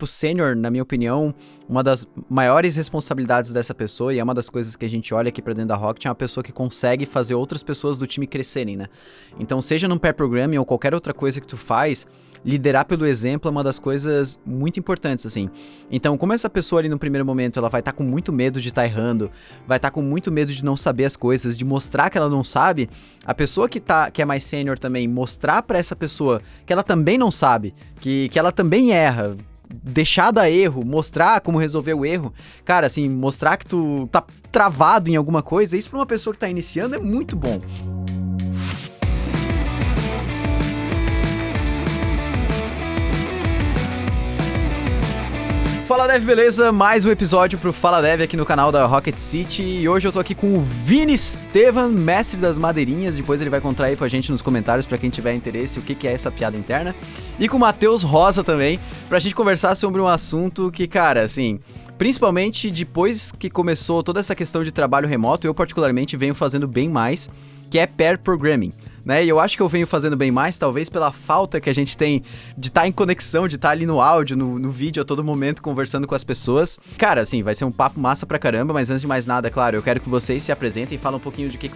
O sênior, na minha opinião, uma das maiores responsabilidades dessa pessoa, e é uma das coisas que a gente olha aqui pra dentro da Rocket, é uma pessoa que consegue fazer outras pessoas do time crescerem, né? Então, seja num pair programming ou qualquer outra coisa que tu faz, liderar pelo exemplo é uma das coisas muito importantes, assim. Então, como essa pessoa ali no primeiro momento, ela vai estar com muito medo de estar errando, vai estar com muito medo de não saber as coisas, de mostrar que ela não sabe, a pessoa que é mais sênior também, mostrar pra essa pessoa que ela também não sabe, que ela também erra, deixar dar erro, mostrar como resolver o erro, cara, assim, mostrar que tu tá travado em alguma coisa, isso pra uma pessoa que tá iniciando é muito bom. Fala Dev, beleza? Mais um episódio pro Fala Dev aqui no canal da Rocket City, e hoje eu tô aqui com o Vini Estevan, mestre das madeirinhas. Depois ele vai contar aí pra gente nos comentários, pra quem tiver interesse, o que é essa piada interna, e com o Matheus Rosa também, pra gente conversar sobre um assunto que, cara, assim, principalmente depois que começou toda essa questão de trabalho remoto, eu particularmente venho fazendo bem mais, que é pair programming, né? E eu acho que eu venho fazendo bem mais, talvez pela falta que a gente tem de estar em conexão, de estar ali no áudio, no vídeo a todo momento, conversando com as pessoas. Cara, assim, vai ser um papo massa pra caramba, mas antes de mais nada, claro, eu quero que vocês se apresentem e falem um pouquinho de o que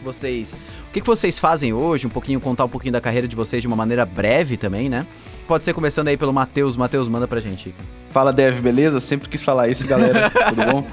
vocês fazem hoje, contar um pouquinho da carreira de vocês de uma maneira breve também, né? Pode ser começando aí pelo Matheus. Matheus, manda pra gente. Fala, Dev, beleza? Sempre quis falar isso, galera. Tudo bom?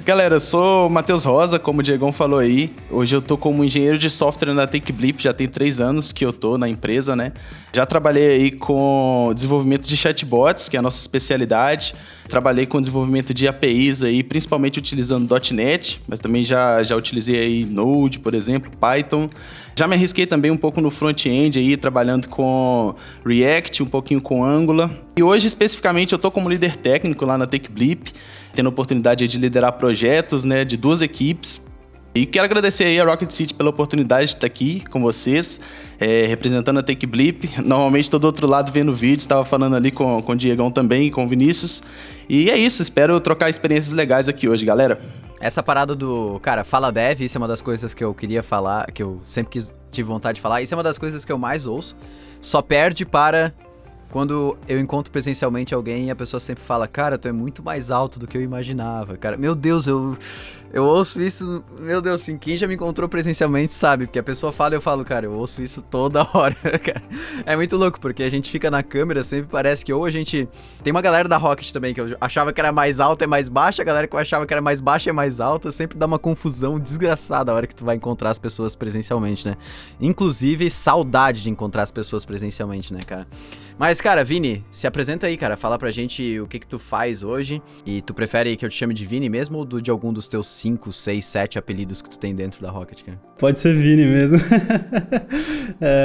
Galera, eu sou o Matheus Rosa, como o Diegão falou aí. Hoje eu tô como engenheiro de software na TakeBlip, já tem 3 anos que eu tô na empresa, né? Já trabalhei aí com desenvolvimento de chatbots, que é a nossa especialidade. Trabalhei com desenvolvimento de APIs aí, principalmente utilizando .NET, mas também já utilizei aí Node, por exemplo, Python. Já me arrisquei também um pouco no front-end aí, trabalhando com React, um pouquinho com Angular. E hoje, especificamente, eu tô como líder técnico lá na TakeBlip, tendo a oportunidade de liderar projetos, né, de 2 equipes. E quero agradecer aí a Rocket City pela oportunidade de estar aqui com vocês, representando a TakeBlip. Normalmente estou do outro lado vendo vídeo, estava falando ali com o Diegão também, com o Vinícius. E é isso, espero trocar experiências legais aqui hoje, galera. Essa parada do, cara, Fala Dev, isso é uma das coisas que eu queria falar, que eu sempre tive vontade de falar, isso é uma das coisas que eu mais ouço, só perde para quando eu encontro presencialmente alguém e a pessoa sempre fala, cara, tu é muito mais alto do que eu imaginava, cara, meu Deus, eu ouço isso, meu Deus, assim, quem já me encontrou presencialmente sabe, porque a pessoa fala e eu falo, cara, eu ouço isso toda hora, cara. É muito louco, porque a gente fica na câmera, sempre parece que ou a gente... Tem uma galera da Rocket também, que eu achava que era mais alta é mais baixa, a galera que eu achava que era mais baixa é mais alta, sempre dá uma confusão desgraçada a hora que tu vai encontrar as pessoas presencialmente, né? Inclusive, saudade de encontrar as pessoas presencialmente, né, cara? Mas, cara, Vini, se apresenta aí, cara, fala pra gente o que tu faz hoje, e tu prefere que eu te chame de Vini mesmo, ou de algum dos teus 5, 6, 7 apelidos que tu tem dentro da Rocket, cara? Pode ser Vini mesmo.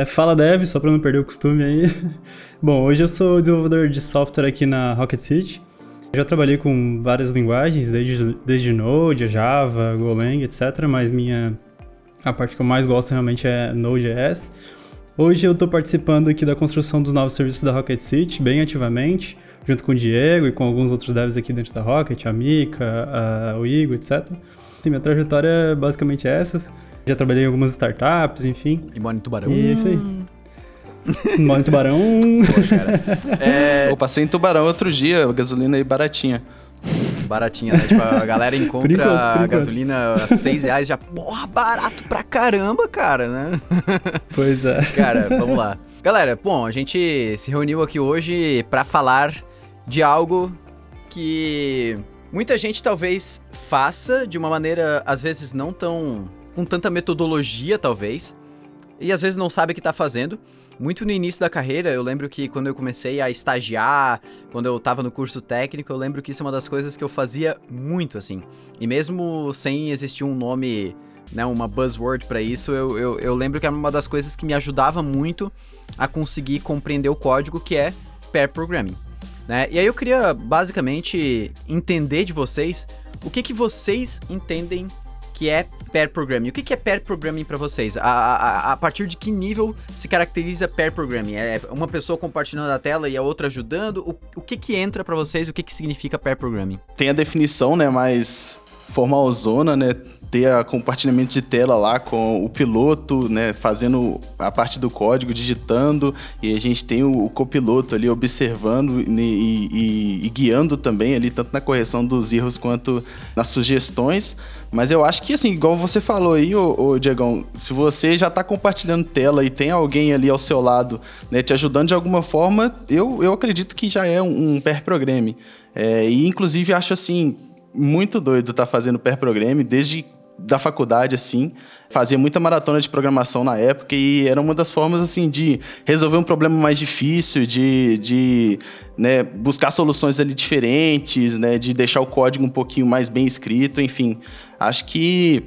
Fala Dev, só pra não perder o costume aí. Bom, hoje eu sou desenvolvedor de software aqui na Rocket City. Eu já trabalhei com várias linguagens, desde Node, Java, Golang, etc. Mas a parte que eu mais gosto realmente é Node.js. Hoje eu tô participando aqui da construção dos novos serviços da Rocket City, bem ativamente, junto com o Diego e com alguns outros devs aqui dentro da Rocket, a Mika, o Igor, etc. E minha trajetória é basicamente essa. Já trabalhei em algumas startups, enfim. E mora em Tubarão. E é isso aí. Mora em Tubarão. Poxa, cara. Eu passei em Tubarão outro dia, a gasolina aí baratinha. Baratinha, né? Tipo, a galera encontra a gasolina a R$6 já, porra, barato pra caramba, cara, né? Pois é. Cara, vamos lá. Galera, bom, a gente se reuniu aqui hoje pra falar de algo que muita gente talvez faça de uma maneira, às vezes, não tão... com tanta metodologia, talvez, e às vezes não sabe o que tá fazendo. Muito no início da carreira, eu lembro que quando eu comecei a estagiar, quando eu tava no curso técnico, eu lembro que isso é uma das coisas que eu fazia muito, assim. E mesmo sem existir um nome, né, uma buzzword pra isso, eu lembro que era uma das coisas que me ajudava muito a conseguir compreender o código, que é pair programming, né? E aí eu queria, basicamente, entender de vocês o que vocês entendem que é pair programming. O que é pair programming para vocês? A partir de que nível se caracteriza pair programming? É uma pessoa compartilhando a tela e a outra ajudando? O que entra para vocês? O que significa pair programming? Tem a definição, né, mais formalzona, né? Ter a compartilhamento de tela lá com o piloto, né? Fazendo a parte do código, digitando, e a gente tem o copiloto ali observando e guiando também ali, tanto na correção dos erros quanto nas sugestões. Mas eu acho que, assim, igual você falou aí, ô Diegão, se você já tá compartilhando tela e tem alguém ali ao seu lado, né, te ajudando de alguma forma, eu acredito que já é um pair programming. E inclusive acho, assim, muito doido tá fazendo pair programming desde da faculdade, assim, fazia muita maratona de programação na época e era uma das formas, assim, de resolver um problema mais difícil, de né, buscar soluções ali diferentes, né, de deixar o código um pouquinho mais bem escrito, enfim. Acho que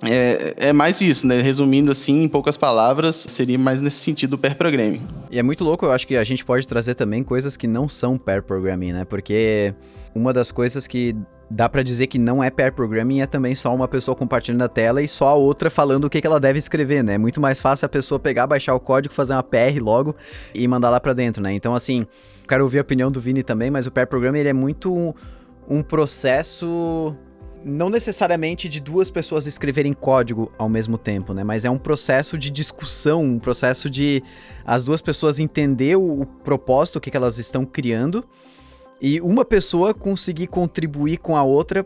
é mais isso, né? Resumindo assim, em poucas palavras, seria mais nesse sentido o pair programming. E é muito louco, eu acho que a gente pode trazer também coisas que não são pair programming, né? Porque uma das coisas que dá pra dizer que não é pair programming é também só uma pessoa compartilhando a tela e só a outra falando o que ela deve escrever, né? É muito mais fácil a pessoa pegar, baixar o código, fazer uma PR logo e mandar lá pra dentro, né? Então, assim, quero ouvir a opinião do Vini também, mas o pair programming, ele é muito um processo, não necessariamente de duas pessoas escreverem código ao mesmo tempo, né? Mas é um processo de discussão, um processo de as duas pessoas entender o propósito, o que elas estão criando, e uma pessoa conseguir contribuir com a outra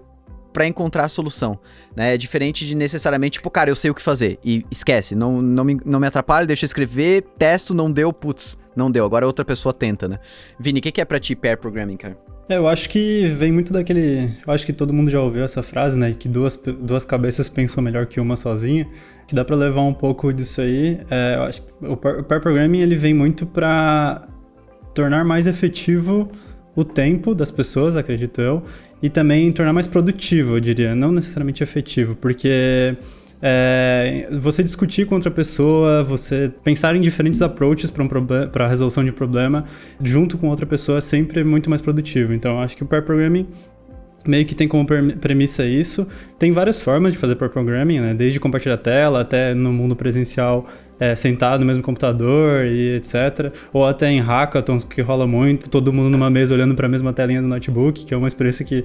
pra encontrar a solução, né? É diferente de necessariamente, tipo, cara, eu sei o que fazer, e esquece, não me atrapalha, deixa eu escrever, testo, não deu, putz, não deu, agora outra pessoa tenta, né? Vini, o que é pra ti pair programming, cara? Eu acho que vem muito daquele... Eu acho que todo mundo já ouviu essa frase, né? Que duas cabeças pensam melhor que uma sozinha. Que dá pra levar um pouco disso aí. Eu acho que o pair programming, ele vem muito pra tornar mais efetivo o tempo das pessoas, acredito eu. E também tornar mais produtivo, eu diria. Não necessariamente efetivo, porque... você discutir com outra pessoa, você pensar em diferentes approaches para a resolução de problema junto com outra pessoa é sempre muito mais produtivo. Então, eu acho que o pair programming meio que tem como premissa isso. Tem várias formas de fazer pair programming, né? Desde compartilhar tela até no mundo presencial, sentado no mesmo computador e etc. Ou até em hackathons, que rola muito, todo mundo numa mesa olhando para a mesma telinha do notebook, que é uma experiência que,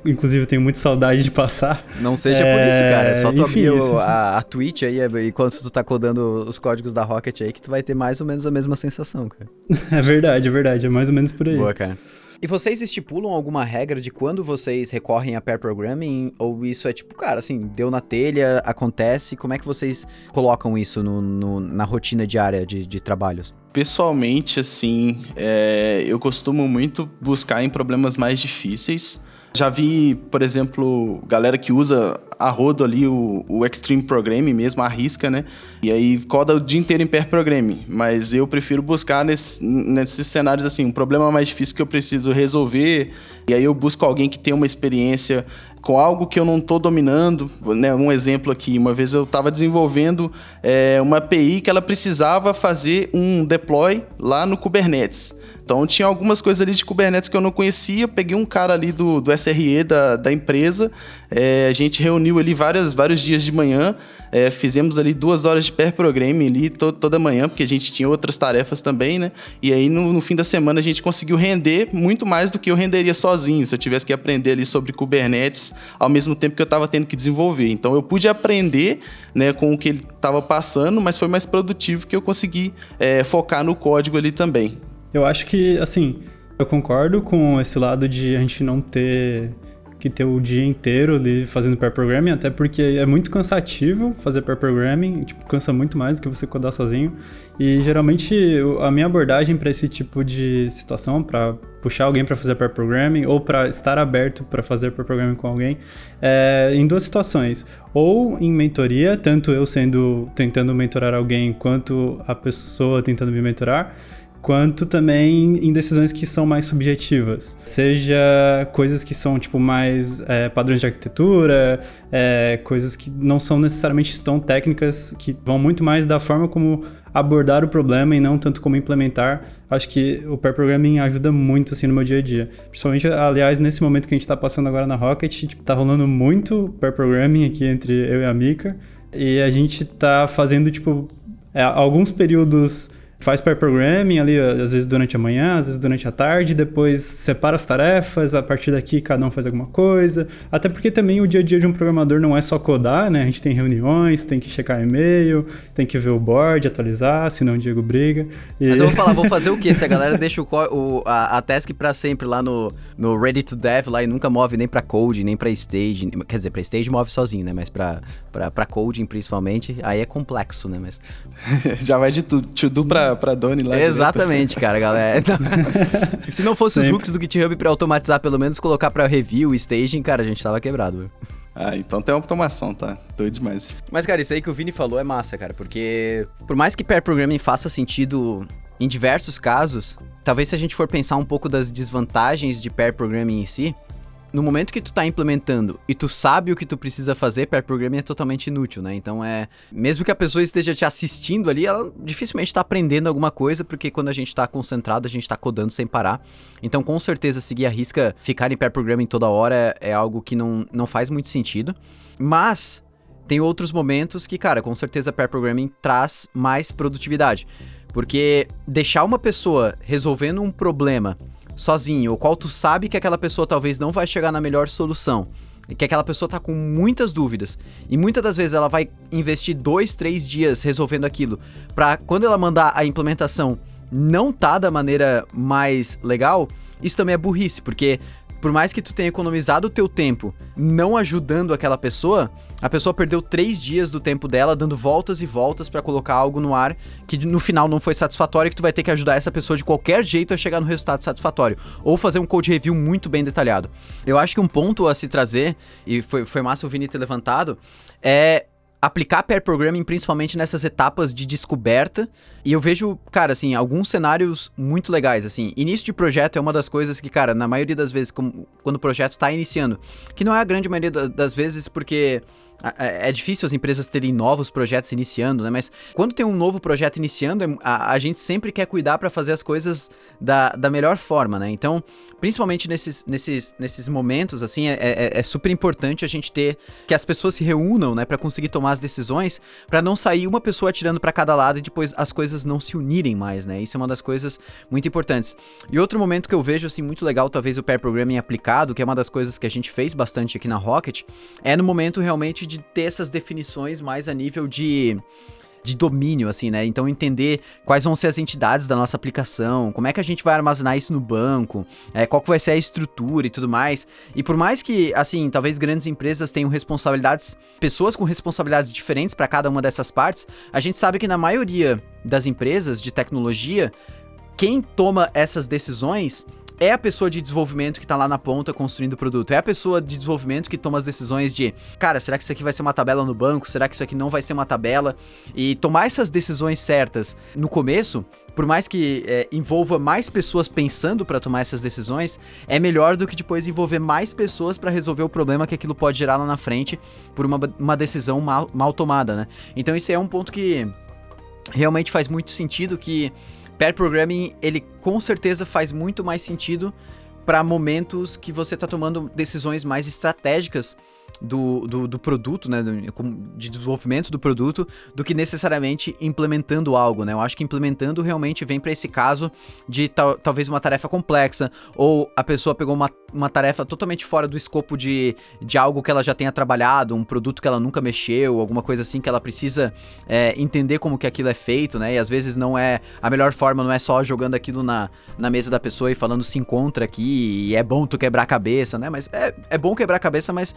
inclusive, eu tenho muita saudade de passar. Não seja por isso, cara. É só tu abrir a Twitch aí, enquanto tu tá codando os códigos da Rocket aí, que tu vai ter mais ou menos a mesma sensação, cara. É verdade. É mais ou menos por aí. Boa, cara. E vocês estipulam alguma regra de quando vocês recorrem a pair programming? Ou isso é tipo, cara, assim, deu na telha, acontece? Como é que vocês colocam isso na rotina diária de trabalhos? Pessoalmente, assim, eu costumo muito buscar em problemas mais difíceis. Já vi, por exemplo, galera que usa a rodo ali o Extreme Programming mesmo, arrisca, né? E aí coda o dia inteiro em pair programming. Mas eu prefiro buscar nesses cenários assim, um problema mais difícil que eu preciso resolver. E aí eu busco alguém que tenha uma experiência com algo que eu não estou dominando, né? Um exemplo aqui, uma vez eu estava desenvolvendo uma API que ela precisava fazer um deploy lá no Kubernetes. Então tinha algumas coisas ali de Kubernetes que eu não conhecia, peguei um cara ali do SRE da empresa, a gente reuniu ali vários dias de manhã, fizemos ali 2 horas de pair programming ali toda manhã, porque a gente tinha outras tarefas também, né? E aí no fim da semana a gente conseguiu render muito mais do que eu renderia sozinho, se eu tivesse que aprender ali sobre Kubernetes ao mesmo tempo que eu estava tendo que desenvolver. Então eu pude aprender, né, com o que ele estava passando, mas foi mais produtivo que eu consegui focar no código ali também. Eu acho que, assim, eu concordo com esse lado de a gente não ter que ter o dia inteiro de fazendo pair programming, até porque é muito cansativo fazer pair programming, tipo, cansa muito mais do que você codar sozinho. E geralmente a minha abordagem para esse tipo de situação, para puxar alguém para fazer pair programming ou para estar aberto para fazer pair programming com alguém, em 2 situações. Ou em mentoria, tanto eu tentando mentorar alguém, quanto a pessoa tentando me mentorar, quanto também em decisões que são mais subjetivas. Seja coisas que são tipo mais padrões de arquitetura, coisas que não são necessariamente tão técnicas, que vão muito mais da forma como abordar o problema e não tanto como implementar. Acho que o pair programming ajuda muito assim no meu dia a dia. Principalmente, aliás, nesse momento que a gente tá passando agora na Rocket, tipo, tá rolando muito pair programming aqui entre eu e a Mika, e a gente tá fazendo tipo alguns períodos faz pair programming ali, às vezes durante a manhã, às vezes durante a tarde, depois separa as tarefas, a partir daqui cada um faz alguma coisa. Até porque também o dia a dia de um programador não é só codar, né? A gente tem reuniões, tem que checar e-mail, tem que ver o board, atualizar, senão o Diego briga. Mas eu vou falar, vou fazer o quê? Se a galera deixa a task pra sempre lá no Ready to Dev lá e nunca move nem pra code, nem pra stage. Quer dizer, pra stage move sozinho, né? Mas pra coding principalmente, aí é complexo, né? Mas... Já vai de to-do pra Doni lá. Exatamente, direto. cara, galera. Se não fosse os hooks do GitHub pra automatizar, pelo menos colocar pra review, staging, cara, a gente tava quebrado, velho. Ah, então tem uma automação, tá? Doido demais. Mas, cara, isso aí que o Vini falou é massa, cara, porque por mais que pair programming faça sentido em diversos casos, talvez se a gente for pensar um pouco das desvantagens de pair programming em si, no momento que tu tá implementando e tu sabe o que tu precisa fazer, pair programming é totalmente inútil, né? Então mesmo que a pessoa esteja te assistindo ali, ela dificilmente tá aprendendo alguma coisa, porque quando a gente tá concentrado, a gente tá codando sem parar. Então, com certeza, seguir a risca, ficar em pair programming toda hora é algo que não faz muito sentido. Mas tem outros momentos que, cara, com certeza pair programming traz mais produtividade. Porque deixar uma pessoa resolvendo um problema sozinho, o qual tu sabe que aquela pessoa talvez não vai chegar na melhor solução, e que aquela pessoa tá com muitas dúvidas, e muitas das vezes ela vai investir 2, 3 dias resolvendo aquilo, pra quando ela mandar a implementação não tá da maneira mais legal, isso também é burrice, porque por mais que tu tenha economizado o teu tempo não ajudando aquela pessoa, a pessoa perdeu 3 dias do tempo dela dando voltas e voltas pra colocar algo no ar que no final não foi satisfatório e que tu vai ter que ajudar essa pessoa de qualquer jeito a chegar no resultado satisfatório. Ou fazer um code review muito bem detalhado. Eu acho que um ponto a se trazer, e foi massa o Vini ter levantado, é aplicar pair programming principalmente nessas etapas de descoberta, e eu vejo, cara, assim, alguns cenários muito legais, assim, início de projeto é uma das coisas que, cara, na maioria das vezes, quando o projeto tá iniciando, que não é a grande maioria das vezes porque é difícil as empresas terem novos projetos iniciando, né, mas quando tem um novo projeto iniciando, a gente sempre quer cuidar para fazer as coisas da melhor forma, né, então, principalmente nesses momentos, assim, é super importante a gente ter que as pessoas se reúnam, né, para conseguir tomar as decisões, para não sair uma pessoa atirando para cada lado e depois as coisas não se unirem mais, né, isso é uma das coisas muito importantes. E outro momento que eu vejo, assim, muito legal, talvez o pair programming aplicado, que é uma das coisas que a gente fez bastante aqui na Rocket, é no momento realmente de ter essas definições mais a nível de domínio, assim, né? Então entender quais vão ser as entidades da nossa aplicação, como é que a gente vai armazenar isso no banco, qual que vai ser a estrutura e tudo mais. E por mais que, assim, talvez grandes empresas tenham responsabilidades, pessoas com responsabilidades diferentes para cada uma dessas partes, a gente sabe que na maioria das empresas de tecnologia, quem toma essas decisões é a pessoa de desenvolvimento que tá lá na ponta construindo o produto. É a pessoa de desenvolvimento que toma as decisões de, cara, será que isso aqui vai ser uma tabela no banco? Será que isso aqui não vai ser uma tabela? E tomar essas decisões certas no começo, por mais que envolva mais pessoas pensando para tomar essas decisões, é melhor do que depois envolver mais pessoas para resolver o problema que aquilo pode gerar lá na frente por uma decisão mal tomada, né? Então isso é um ponto que realmente faz muito sentido, que pair programming, ele com certeza faz muito mais sentido para momentos que você está tomando decisões mais estratégicas do produto, né, de desenvolvimento do produto, do que necessariamente implementando algo, né? Eu acho que implementando realmente vem para esse caso de talvez uma tarefa complexa, ou a pessoa pegou uma tarefa totalmente fora do escopo de algo que ela já tenha trabalhado, um produto que ela nunca mexeu, alguma coisa assim que ela precisa entender como que aquilo é feito, né? E às vezes não é a melhor forma, não é só jogando aquilo na mesa da pessoa e falando se encontra aqui, e é bom tu quebrar a cabeça, né? Mas é bom quebrar a cabeça, mas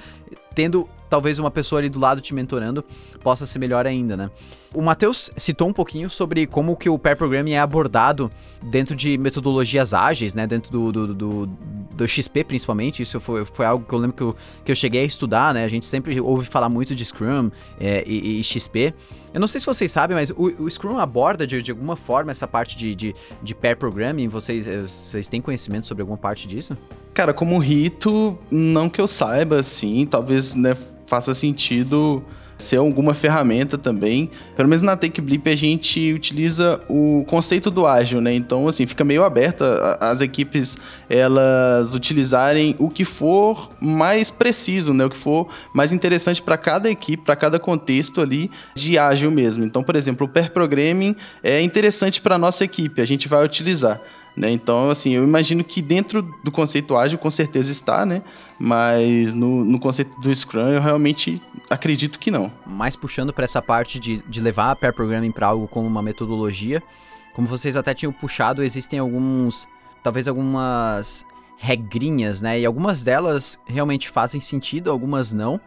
tendo talvez uma pessoa ali do lado te mentorando, possa ser melhor ainda, né? O Matheus citou um pouquinho sobre como que o pair programming é abordado dentro de metodologias ágeis, né? Dentro do XP, principalmente. Isso foi algo que eu lembro que eu cheguei a estudar, né? A gente sempre ouve falar muito de Scrum e XP. Eu não sei se vocês sabem, mas o Scrum aborda de alguma forma essa parte de pair programming. Vocês têm conhecimento sobre alguma parte disso? Cara, como rito, não que eu saiba, assim, talvez, né, faça sentido ser alguma ferramenta também. Pelo menos na TakeBlip a gente utiliza o conceito do ágil, né? Então, assim, fica meio aberto as equipes, elas utilizarem o que for mais preciso, né? O que for mais interessante para cada equipe, para cada contexto ali de ágil mesmo. Então, por exemplo, o pair programming é interessante para a nossa equipe, a gente vai utilizar. Né? Então, assim, eu imagino que dentro do conceito ágil, com certeza está, né? Mas no conceito do Scrum, eu realmente acredito que não. Mais puxando para essa parte de levar a pair programming para algo como uma metodologia, como vocês até tinham puxado, existem talvez algumas regrinhas, né? E algumas delas realmente fazem sentido, algumas não.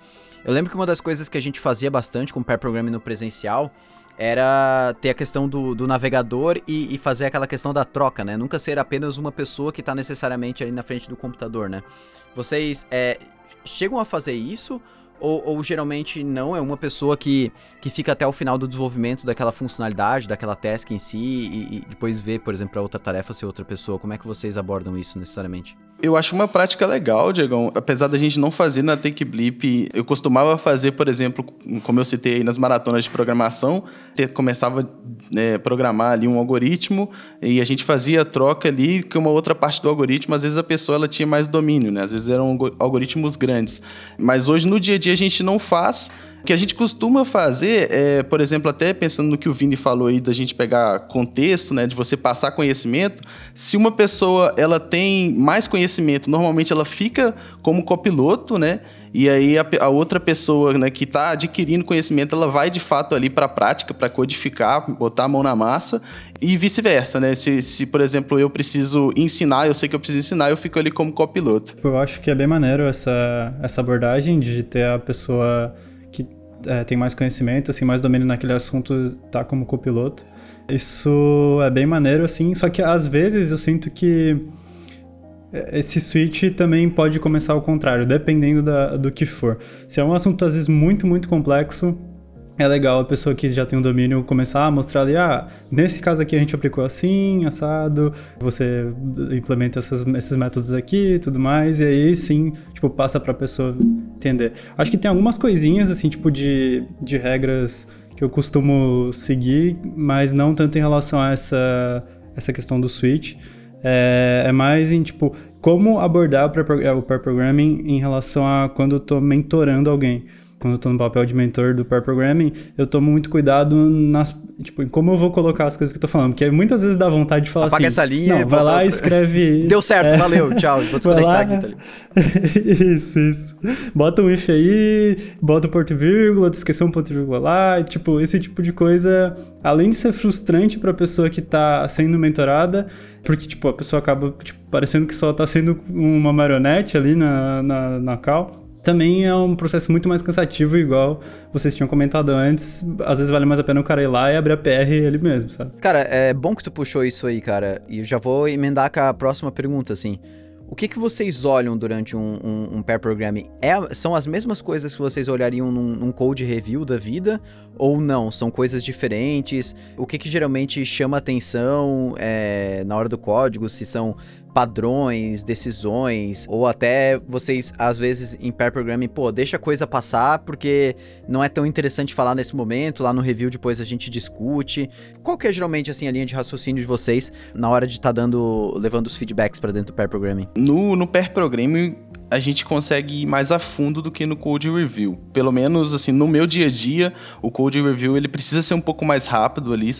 Eu lembro que uma das coisas que a gente fazia bastante com pair programming no presencial era ter a questão do navegador e fazer aquela questão da troca, né? Nunca ser apenas uma pessoa que está necessariamente ali na frente do computador, né? Vocês chegam a fazer isso ou geralmente não? É uma pessoa que fica até o final do desenvolvimento daquela funcionalidade, daquela task em si e depois vê, por exemplo, para outra tarefa ser outra pessoa? Como é que vocês abordam isso necessariamente? Eu acho uma prática legal, Diegão. Apesar da gente não fazer na TakeBlip, eu costumava fazer, por exemplo, como eu citei aí nas maratonas de programação, começava a programar ali um algoritmo e a gente fazia a troca ali com uma outra parte do algoritmo. Às vezes a pessoa ela tinha mais domínio, né? Às vezes eram algoritmos grandes. Mas hoje, no dia a dia, a gente não faz. O que a gente costuma fazer é, por exemplo, até pensando no que o Vini falou aí da gente pegar contexto, né, de você passar conhecimento, se uma pessoa ela tem mais conhecimento, normalmente ela fica como copiloto, né, e aí a outra pessoa, né, que está adquirindo conhecimento, ela vai de fato ali para a prática, para codificar, botar a mão na massa e vice-versa, né, se por exemplo eu preciso ensinar, eu sei que eu preciso ensinar, eu fico ali como copiloto. Eu acho que é bem maneiro essa abordagem de ter a pessoa que tem mais conhecimento, assim, mais domínio naquele assunto, tá como copiloto. Isso é bem maneiro, assim, só que às vezes eu sinto que esse switch também pode começar ao contrário, dependendo do que for. Se é um assunto, às vezes, muito, muito complexo, é legal a pessoa que já tem um domínio começar a mostrar ali, nesse caso aqui a gente aplicou assim, assado, você implementa esses métodos aqui e tudo mais, e aí sim, tipo, passa pra pessoa entender. Acho que tem algumas coisinhas, assim, tipo, de regras que eu costumo seguir, mas não tanto em relação a essa questão do switch. É mais em, tipo, como abordar o pair programming em relação a quando eu tô mentorando alguém. Quando eu tô no papel de mentor do pair programming, eu tomo muito cuidado em como eu vou colocar as coisas que eu tô falando. Porque muitas vezes dá vontade de falar Apaga assim... essa linha, não, vai lá e escreve... Deu certo, valeu, tchau, vou desconectar aqui, tá ligado? Isso. Bota um if aí, bota um ponto e vírgula, esqueceu um ponto e vírgula lá, e, tipo, esse tipo de coisa, além de ser frustrante pra pessoa que tá sendo mentorada, porque, tipo, a pessoa acaba, tipo, parecendo que só tá sendo uma marionete ali na call. Também é um processo muito mais cansativo, igual vocês tinham comentado antes. Às vezes vale mais a pena o cara ir lá e abrir a PR ele mesmo, sabe? Cara, é bom que tu puxou isso aí, cara. E eu já vou emendar com a próxima pergunta, assim. O que vocês olham durante um pair programming? São as mesmas coisas que vocês olhariam num code review da vida? Ou não? São coisas diferentes? O que geralmente chama atenção na hora do código? Se são padrões, decisões, ou até vocês, às vezes, em pair programming, deixa a coisa passar porque não é tão interessante falar nesse momento, lá no review depois a gente discute. Qual que é geralmente, assim, a linha de raciocínio de vocês na hora de estar levando os feedbacks para dentro do pair programming? No pair programming, a gente consegue ir mais a fundo do que no code review. Pelo menos, assim, no meu dia a dia, o code review, ele precisa ser um pouco mais rápido ali,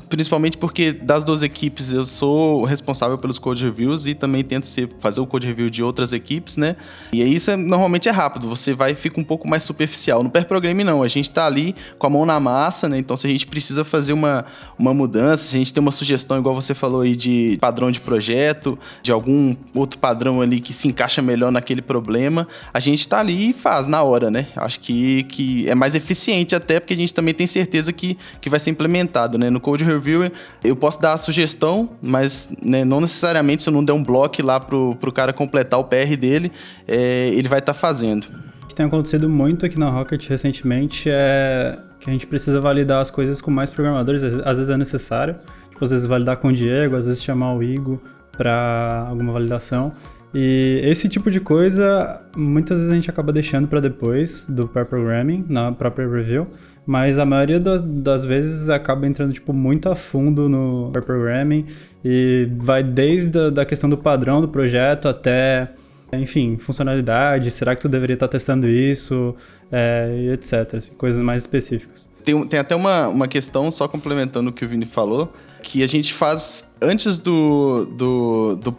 principalmente porque das duas equipes eu sou responsável pelos code reviews e também tento fazer o code review de outras equipes, né? E aí isso normalmente é rápido, você fica um pouco mais superficial. No pair programming não, a gente tá ali com a mão na massa, né? Então se a gente precisa fazer uma mudança, se a gente tem uma sugestão, igual você falou aí, de padrão de projeto, de algum outro padrão ali que se encaixa melhor naquele problema, a gente tá ali e faz na hora, né? Acho que é mais eficiente até porque a gente também tem certeza que vai ser implementado. Né? No Code Review eu posso dar a sugestão, mas né, não necessariamente se eu não der um bloco lá pro cara completar o PR dele, ele vai estar fazendo. O que tem acontecido muito aqui na Rocket recentemente é que a gente precisa validar as coisas com mais programadores, às vezes é necessário, tipo, às vezes validar com o Diego, às vezes chamar o Igor para alguma validação. E esse tipo de coisa, muitas vezes a gente acaba deixando para depois do pair programming, na própria review, mas a maioria das vezes acaba entrando tipo, muito a fundo no pair programming e vai desde a da questão do padrão do projeto até, enfim, funcionalidade, será que tu deveria estar testando isso, e etc, assim, coisas mais específicas. Tem até uma questão, só complementando o que o Vini falou, que a gente faz, antes do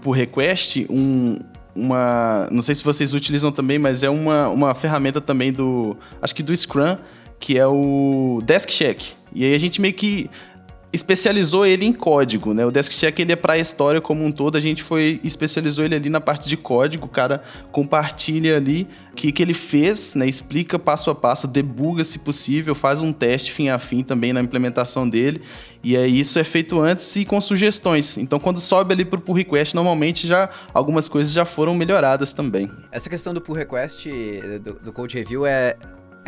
pull request, não sei se vocês utilizam também, mas é uma ferramenta também acho que do Scrum, que é o Desk Check. E aí a gente meio que especializou ele em código, né? O Desk Check ele é para a história como um todo, a gente especializou ele ali na parte de código, o cara compartilha ali o que ele fez, né? Explica passo a passo, debuga se possível, faz um teste fim a fim também na implementação dele, e aí isso é feito antes e com sugestões. Então quando sobe ali pro pull request, normalmente já algumas coisas já foram melhoradas também. Essa questão do pull request, do code review é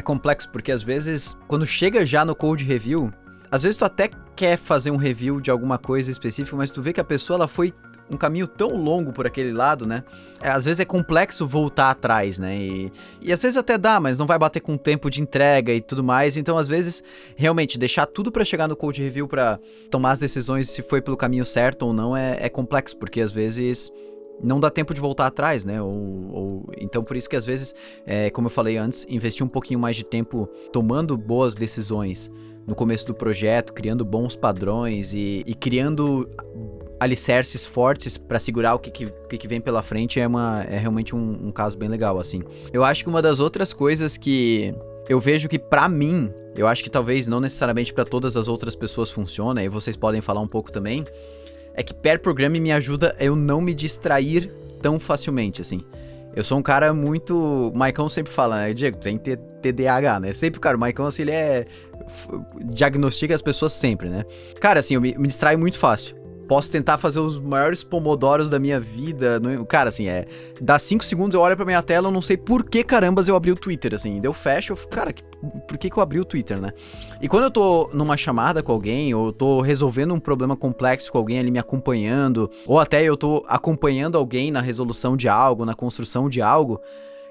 complexo, porque às vezes, quando chega já no code review, às vezes tu até quer fazer um review de alguma coisa específica, mas tu vê que a pessoa ela foi um caminho tão longo por aquele lado, né? Às vezes é complexo voltar atrás, né? E às vezes até dá, mas não vai bater com o tempo de entrega e tudo mais. Então, às vezes, realmente, deixar tudo pra chegar no code review pra tomar as decisões se foi pelo caminho certo ou não é complexo, porque às vezes não dá tempo de voltar atrás, né? Então, por isso que às vezes, como eu falei antes, investir um pouquinho mais de tempo tomando boas decisões no começo do projeto, criando bons padrões e criando alicerces fortes para segurar o que vem pela frente é realmente um caso bem legal, assim. Eu acho que uma das outras coisas que eu vejo que pra mim, eu acho que talvez não necessariamente pra todas as outras pessoas funciona, e vocês podem falar um pouco também, é que pair programming me ajuda a eu não me distrair tão facilmente, assim. Eu sou um cara muito... O Maicon sempre fala, né? Diego, tem TDAH, né? Sempre, cara, o Maicon, assim, ele diagnostica as pessoas sempre, né? Cara, assim, eu me distraio muito fácil. Posso tentar fazer os maiores pomodoros da minha vida. Cara, assim, dá 5 segundos, eu olho pra minha tela, eu não sei por que carambas eu abri o Twitter, assim. Daí eu fecho, cara, por que eu abri o Twitter, né? E quando eu tô numa chamada com alguém, ou eu tô resolvendo um problema complexo com alguém ali me acompanhando, ou até eu tô acompanhando alguém na resolução de algo, na construção de algo,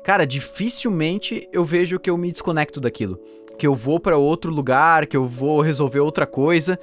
cara, dificilmente eu vejo que eu me desconecto daquilo. Que eu vou pra outro lugar, que eu vou resolver outra coisa.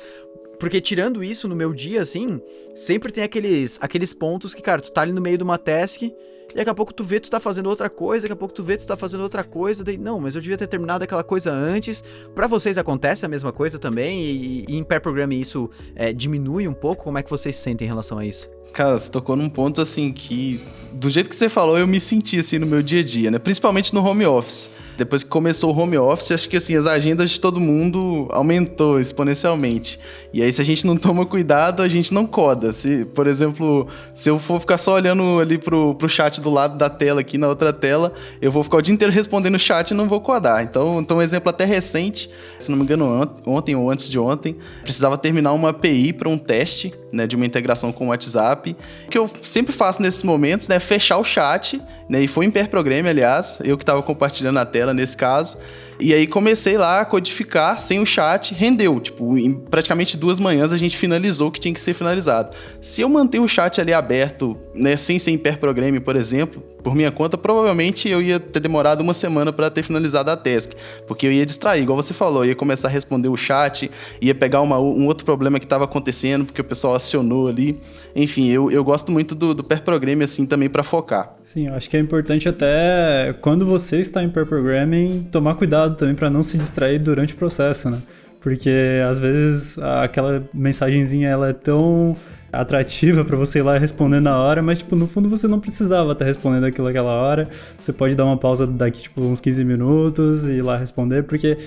Porque tirando isso no meu dia, assim, sempre tem aqueles pontos que, cara, tu tá ali no meio de uma task e daqui a pouco tu vê tu tá fazendo outra coisa, daqui a pouco tu vê tu tá fazendo outra coisa, daí, não, mas eu devia ter terminado aquela coisa antes. Pra vocês acontece a mesma coisa também? E em pair programming isso diminui um pouco? Como é que vocês se sentem em relação a isso? Cara, você tocou num ponto, assim, que do jeito que você falou, eu me senti, assim, no meu dia a dia, né? Principalmente no home office. Depois que começou o home office, acho que, assim, as agendas de todo mundo aumentou exponencialmente. E aí, se a gente não toma cuidado, a gente não coda. Por exemplo, se eu for ficar só olhando ali pro chat do lado da tela aqui, na outra tela, eu vou ficar o dia inteiro respondendo o chat e não vou codar. Então um exemplo até recente, se não me engano, ontem ou antes de ontem, precisava terminar uma API para um teste, né, de uma integração com o WhatsApp. O que eu sempre faço nesses momentos, né, fechar o chat, né, e foi em pair programming, aliás, eu que estava compartilhando a tela nesse caso, e aí comecei lá a codificar sem o chat, rendeu, tipo, em praticamente 2 manhãs a gente finalizou o que tinha que ser finalizado. Se eu manter o chat ali aberto, né, sem ser em pair programming, por exemplo, por minha conta, provavelmente eu ia ter demorado 1 semana para ter finalizado a task, porque eu ia distrair, igual você falou, eu ia começar a responder o chat, ia pegar um outro problema que estava acontecendo, porque o pessoal acionou ali. Enfim, eu gosto muito do pair programming assim também para focar. Sim, eu acho que é importante até quando você está em pair programming tomar cuidado também para não se distrair durante o processo, né? Porque às vezes aquela mensagenzinha ela é tão atrativa para você ir lá responder na hora, mas tipo, no fundo você não precisava estar respondendo aquilo naquela hora. Você pode dar uma pausa daqui tipo uns 15 minutos e ir lá responder, porque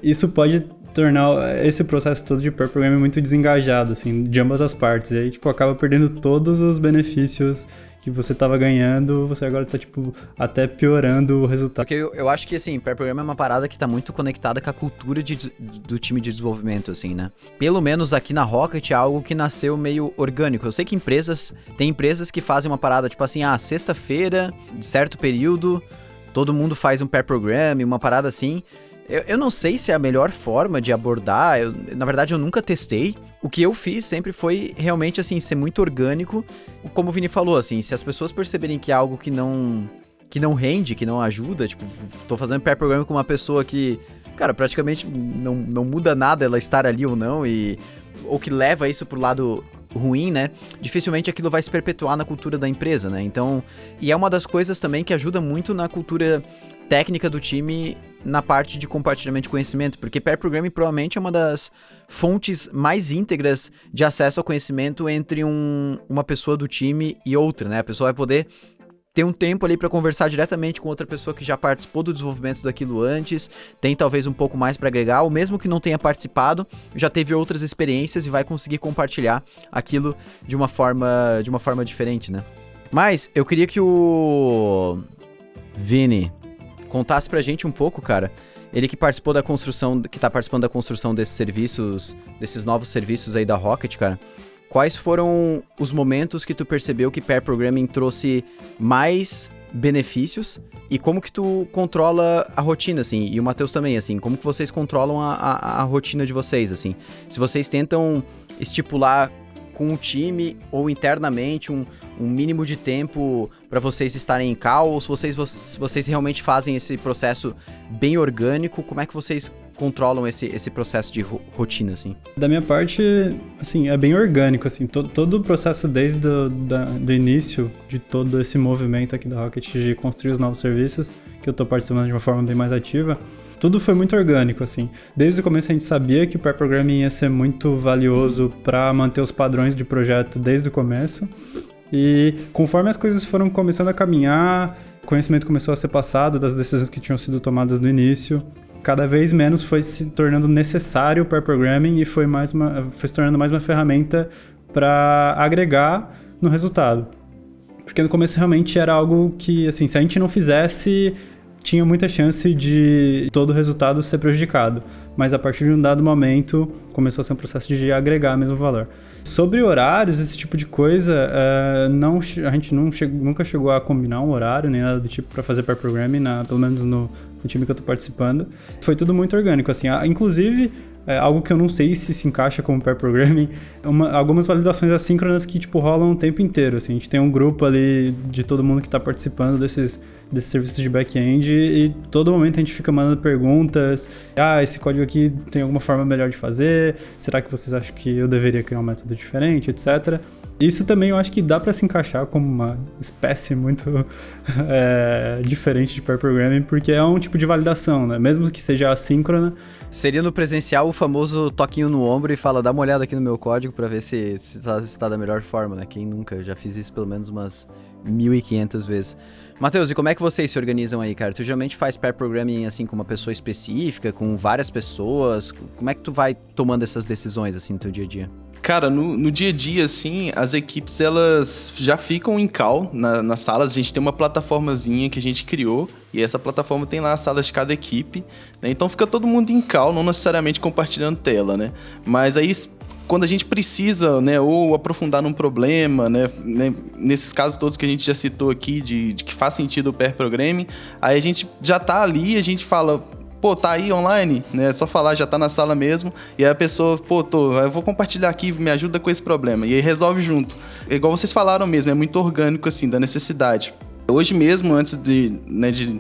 isso pode tornar esse processo todo de pair programming muito desengajado, assim, de ambas as partes. E aí, tipo, acaba perdendo todos os benefícios que você tava ganhando, você agora tá, tipo, até piorando o resultado. Porque eu acho que, assim, pair programming é uma parada que tá muito conectada com a cultura do time de desenvolvimento, assim, né? Pelo menos aqui na Rocket é algo que nasceu meio orgânico. Eu sei que tem empresas que fazem uma parada, tipo assim, sexta-feira, de certo período, todo mundo faz um pair programming, uma parada assim. Eu não sei se é a melhor forma de abordar, na verdade eu nunca testei. O que eu fiz sempre foi realmente, assim, ser muito orgânico. Como o Vini falou, assim, se as pessoas perceberem que é algo que não rende, que não ajuda, tipo, tô fazendo pair programming com uma pessoa que, cara, praticamente não muda nada ela estar ali ou não, ou que leva isso pro lado ruim, né? Dificilmente aquilo vai se perpetuar na cultura da empresa, né? Então, e é uma das coisas também que ajuda muito na cultura técnica do time na parte de compartilhamento de conhecimento, porque pair programming provavelmente é uma das fontes mais íntegras de acesso ao conhecimento entre uma pessoa do time e outra, né? A pessoa vai poder ter um tempo ali para conversar diretamente com outra pessoa que já participou do desenvolvimento daquilo antes, tem talvez um pouco mais para agregar, ou mesmo que não tenha participado, já teve outras experiências e vai conseguir compartilhar aquilo de uma forma diferente, né? Mas eu queria que o Vini contasse pra gente um pouco, cara, ele que participou da construção, que tá participando da construção desses serviços, desses novos serviços aí da Rocket, cara. Quais foram os momentos que tu percebeu que pair programming trouxe mais benefícios e como que tu controla a rotina, assim, e o Matheus também, assim, como que vocês controlam a rotina de vocês, assim, se vocês tentam estipular com o time ou internamente um mínimo de tempo para vocês estarem em call, ou se vocês realmente fazem esse processo bem orgânico, como é que vocês controlam esse processo de rotina, assim? Da minha parte, assim, é bem orgânico, assim, todo o processo desde do início de todo esse movimento aqui da Rocket de construir os novos serviços, que eu tô participando de uma forma bem mais ativa, tudo foi muito orgânico, assim. Desde o começo a gente sabia que o pair programming ia ser muito valioso para manter os padrões de projeto desde o começo. E conforme as coisas foram começando a caminhar, o conhecimento começou a ser passado das decisões que tinham sido tomadas no início, cada vez menos foi se tornando necessário o pair programming e foi se tornando mais uma ferramenta para agregar no resultado. Porque no começo realmente era algo que, assim, se a gente não fizesse, tinha muita chance de todo o resultado ser prejudicado. Mas a partir de um dado momento, começou a ser um processo de agregar mesmo valor. Sobre horários, esse tipo de coisa, a gente nunca chegou a combinar um horário, nem nada do tipo para fazer pair programming, pelo menos no time que eu tô participando. Foi tudo muito orgânico, assim. Inclusive, algo que eu não sei se encaixa como pair programming, algumas validações assíncronas que, tipo, rolam o tempo inteiro, assim. A gente tem um grupo ali de todo mundo que tá participando desses serviços de back-end e todo momento a gente fica mandando perguntas. Esse código aqui tem alguma forma melhor de fazer? Será que vocês acham que eu deveria criar um método diferente, etc. Isso também eu acho que dá para se encaixar como uma espécie muito diferente de pair programming, porque é um tipo de validação, né? Mesmo que seja assíncrona. Seria no presencial o famoso toquinho no ombro e fala, dá uma olhada aqui no meu código para ver se tá da melhor forma, né? Quem nunca? Eu já fiz isso pelo menos umas 1.500 vezes. Matheus, e como é que vocês se organizam aí, cara? Tu geralmente faz pair programming, assim, com uma pessoa específica, com várias pessoas? Como é que tu vai tomando essas decisões, assim, no teu dia a dia? Cara, no dia a dia, assim, as equipes, elas já ficam em call nas salas. A gente tem uma plataformazinha que a gente criou, e essa plataforma tem lá as salas de cada equipe, né? Então fica todo mundo em call, não necessariamente compartilhando tela, né? Mas aí, quando a gente precisa, né, ou aprofundar num problema, né, nesses casos todos que a gente já citou aqui, de que faz sentido o pair programming, aí a gente já tá ali, a gente fala, pô, tá aí online, né, é só falar, já tá na sala mesmo, e aí a pessoa, pô, eu vou compartilhar aqui, me ajuda com esse problema, e aí resolve junto. É igual vocês falaram mesmo, é muito orgânico, assim, da necessidade. Hoje mesmo, antes de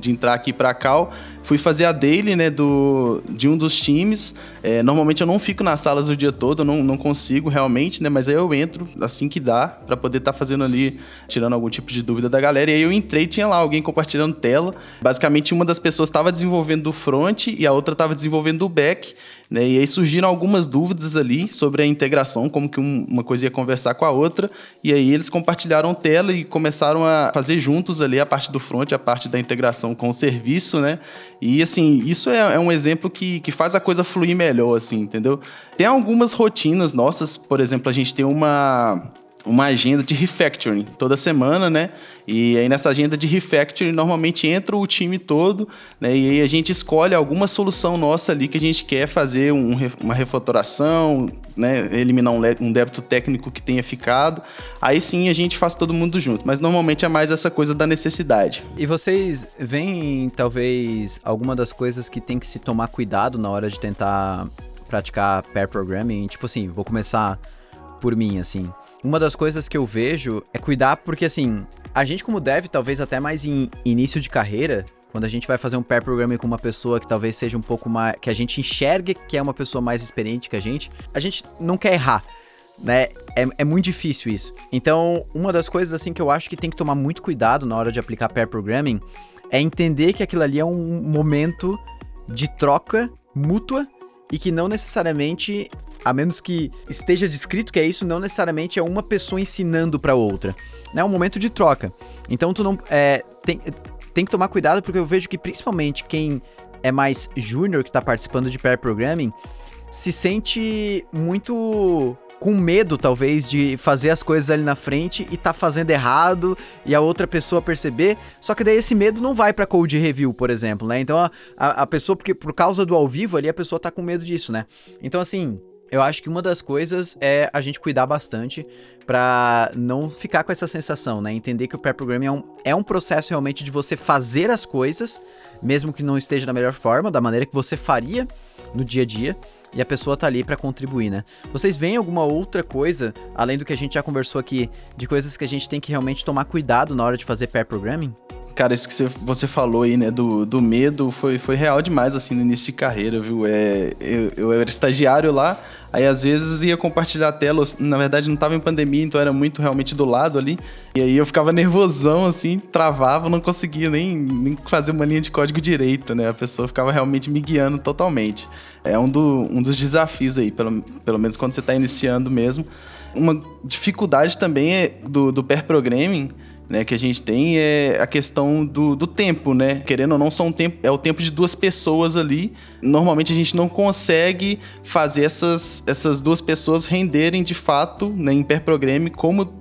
entrar aqui para a Cal, fui fazer a daily, né, de um dos times. Normalmente eu não fico nas salas o dia todo, eu não consigo realmente, né, mas aí eu entro assim que dá, para poder estar fazendo ali, tirando algum tipo de dúvida da galera. E aí eu entrei, tinha lá alguém compartilhando tela. Basicamente uma das pessoas estava desenvolvendo o front e a outra estava desenvolvendo o back, né, e aí surgiram algumas dúvidas ali sobre a integração, como que uma coisa ia conversar com a outra, e aí eles compartilharam tela e começaram a fazer juntos ali a parte do front, a parte da integração com o serviço, né? E assim, isso é um exemplo que faz a coisa fluir melhor, assim, entendeu? Tem algumas rotinas nossas, por exemplo, a gente tem uma uma agenda de refactoring toda semana, né? E aí nessa agenda de refactoring normalmente entra o time todo, né? E aí a gente escolhe alguma solução nossa ali que a gente quer fazer uma refatoração, né? Eliminar um débito técnico que tenha ficado. Aí sim a gente faz todo mundo junto, mas normalmente é mais essa coisa da necessidade. E vocês veem, talvez, alguma das coisas que tem que se tomar cuidado na hora de tentar praticar pair programming? Tipo assim, vou começar por mim, assim. Uma das coisas que eu vejo é cuidar porque, assim, a gente como dev, talvez até mais em início de carreira, quando a gente vai fazer um pair programming com uma pessoa que talvez seja um pouco mais... que a gente enxergue que é uma pessoa mais experiente que a gente não quer errar, né? É muito difícil isso. Então, uma das coisas, assim, que eu acho que tem que tomar muito cuidado na hora de aplicar pair programming é entender que aquilo ali é um momento de troca mútua e que não necessariamente... a menos que esteja descrito que é isso, não necessariamente é uma pessoa ensinando para outra. É um momento de troca. Então, tu não tem que tomar cuidado, porque eu vejo que principalmente quem é mais júnior, que está participando de pair programming, se sente muito com medo, talvez, de fazer as coisas ali na frente e tá fazendo errado e a outra pessoa perceber. Só que daí esse medo não vai pra code review, por exemplo, né? Então, a pessoa, porque por causa do ao vivo ali, a pessoa tá com medo disso, né? Então, assim... eu acho que uma das coisas é a gente cuidar bastante pra não ficar com essa sensação, né? Entender que o pair programming é um processo realmente de você fazer as coisas, mesmo que não esteja da melhor forma, da maneira que você faria no dia a dia, e a pessoa tá ali pra contribuir, né? Vocês veem alguma outra coisa, além do que a gente já conversou aqui, de coisas que a gente tem que realmente tomar cuidado na hora de fazer pair programming? Cara, isso que você falou aí, né, do medo, foi real demais, assim, no início de carreira, viu? Eu era estagiário lá, aí às vezes ia compartilhar a tela, na verdade não tava em pandemia, então era muito realmente do lado ali, e aí eu ficava nervosão, assim, travava, não conseguia nem fazer uma linha de código direito, né? A pessoa ficava realmente me guiando totalmente. É um dos desafios aí, pelo menos quando você tá iniciando mesmo. Uma dificuldade também do pair programming, né, que a gente tem é a questão do tempo, né? Querendo ou não, é o tempo de duas pessoas ali. Normalmente a gente não consegue fazer essas duas pessoas renderem de fato, né, em pair programming como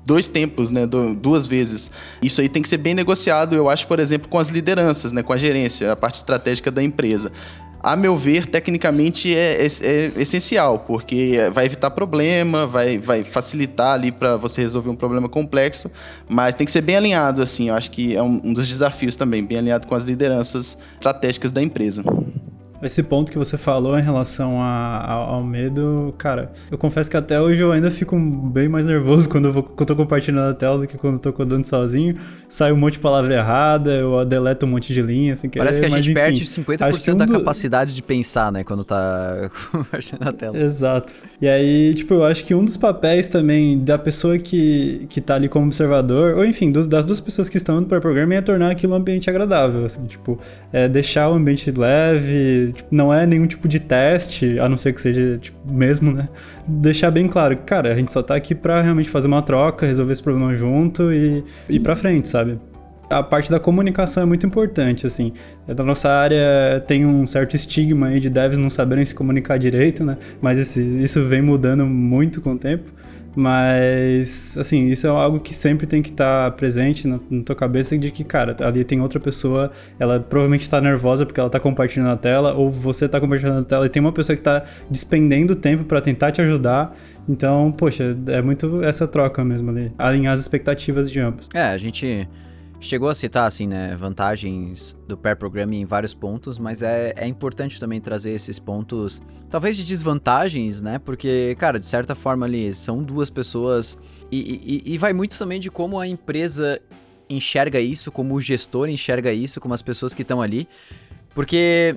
dois tempos, né, duas vezes. Isso aí tem que ser bem negociado, eu acho, por exemplo, com as lideranças, né, com a gerência, a parte estratégica da empresa. A meu ver, tecnicamente é essencial, porque vai evitar problema, vai facilitar ali para você resolver um problema complexo, mas tem que ser bem alinhado, assim, eu acho que é um dos desafios também, bem alinhado com as lideranças estratégicas da empresa. Esse ponto que você falou em relação ao medo, cara, eu confesso que até hoje eu ainda fico bem mais nervoso quando eu tô compartilhando a tela do que quando eu tô codando sozinho. Sai um monte de palavra errada, eu deleto um monte de linha, assim, parece que a gente perde 50% da capacidade de pensar, né, quando tá compartilhando a tela. Exato. E aí, tipo, eu acho que um dos papéis também da pessoa que tá ali como observador, ou enfim, das duas pessoas que estão no pair programming é tornar aquilo um ambiente agradável, assim, tipo, deixar o ambiente leve. Tipo, não é nenhum tipo de teste, a não ser que seja, tipo, mesmo, né? Deixar bem claro que, cara, a gente só tá aqui pra realmente fazer uma troca, resolver esse problema junto e ir pra frente, sabe? A parte da comunicação é muito importante, assim. Da nossa área tem um certo estigma aí de devs não saberem se comunicar direito, né? Mas isso vem mudando muito com o tempo. Mas, assim, isso é algo que sempre tem que estar presente na tua cabeça, de que, cara, ali tem outra pessoa, ela provavelmente está nervosa porque ela está compartilhando a tela, ou você está compartilhando a tela e tem uma pessoa que está despendendo tempo para tentar te ajudar. Então, poxa, é muito essa troca mesmo ali, alinhar as expectativas de ambos. A gente chegou a citar, assim, né, vantagens do pair programming em vários pontos, mas é importante também trazer esses pontos, talvez de desvantagens, né, porque, cara, de certa forma ali, são duas pessoas e vai muito também de como a empresa enxerga isso, como o gestor enxerga isso, como as pessoas que estão ali, porque...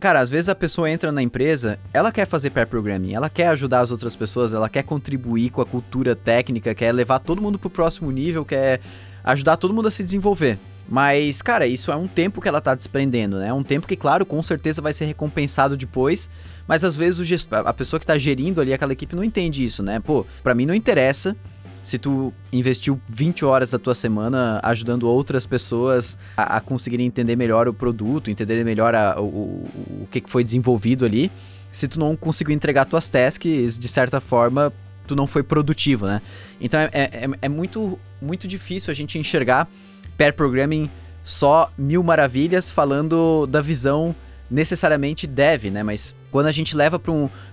cara, às vezes a pessoa entra na empresa, ela quer fazer pair programming, ela quer ajudar as outras pessoas, ela quer contribuir com a cultura técnica, quer levar todo mundo pro próximo nível, quer ajudar todo mundo a se desenvolver. Mas, cara, isso é um tempo que ela tá desprendendo, né? É um tempo que, claro, com certeza vai ser recompensado depois, mas às vezes a pessoa que tá gerindo ali aquela equipe não entende isso, né? Pô, pra mim não interessa se tu investiu 20 horas da tua semana ajudando outras pessoas a conseguirem entender melhor o produto, entender melhor o que foi desenvolvido ali, se tu não conseguiu entregar tuas tasks, de certa forma, tu não foi produtivo, né? Então é muito, muito difícil a gente enxergar pair programming só mil maravilhas falando da visão necessariamente dev, né? Mas quando a gente leva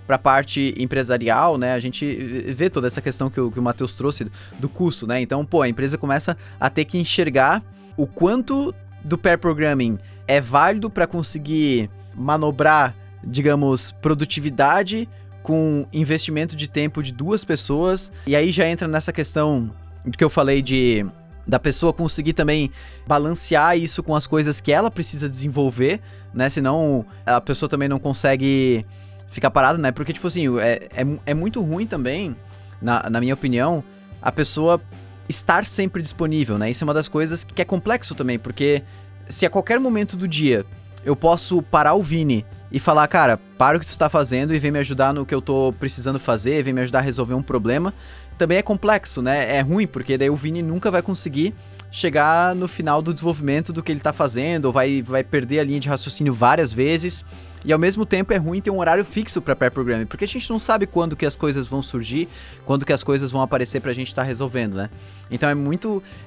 pra parte empresarial, né? A gente vê toda essa questão que o Matheus trouxe do custo, né? Então, a empresa começa a ter que enxergar o quanto do pair programming é válido para conseguir manobrar, digamos, produtividade com investimento de tempo de 2 pessoas. E aí já entra nessa questão que eu falei da pessoa conseguir também balancear isso com as coisas que ela precisa desenvolver, né? Senão a pessoa também não consegue ficar parada, né? Porque, tipo assim, é muito ruim também, na minha opinião, a pessoa estar sempre disponível, né? Isso é uma das coisas que é complexo também, porque se a qualquer momento do dia eu posso parar o Vini e falar, cara, para o que tu tá fazendo e vem me ajudar no que eu tô precisando fazer, vem me ajudar a resolver um problema, também é complexo, né? É ruim, porque daí o Vini nunca vai conseguir chegar no final do desenvolvimento do que ele tá fazendo, ou vai perder a linha de raciocínio várias vezes. E ao mesmo tempo é ruim ter um horário fixo para pair programming, porque a gente não sabe quando que as coisas vão surgir, quando que as coisas vão aparecer pra gente estar resolvendo, né? Então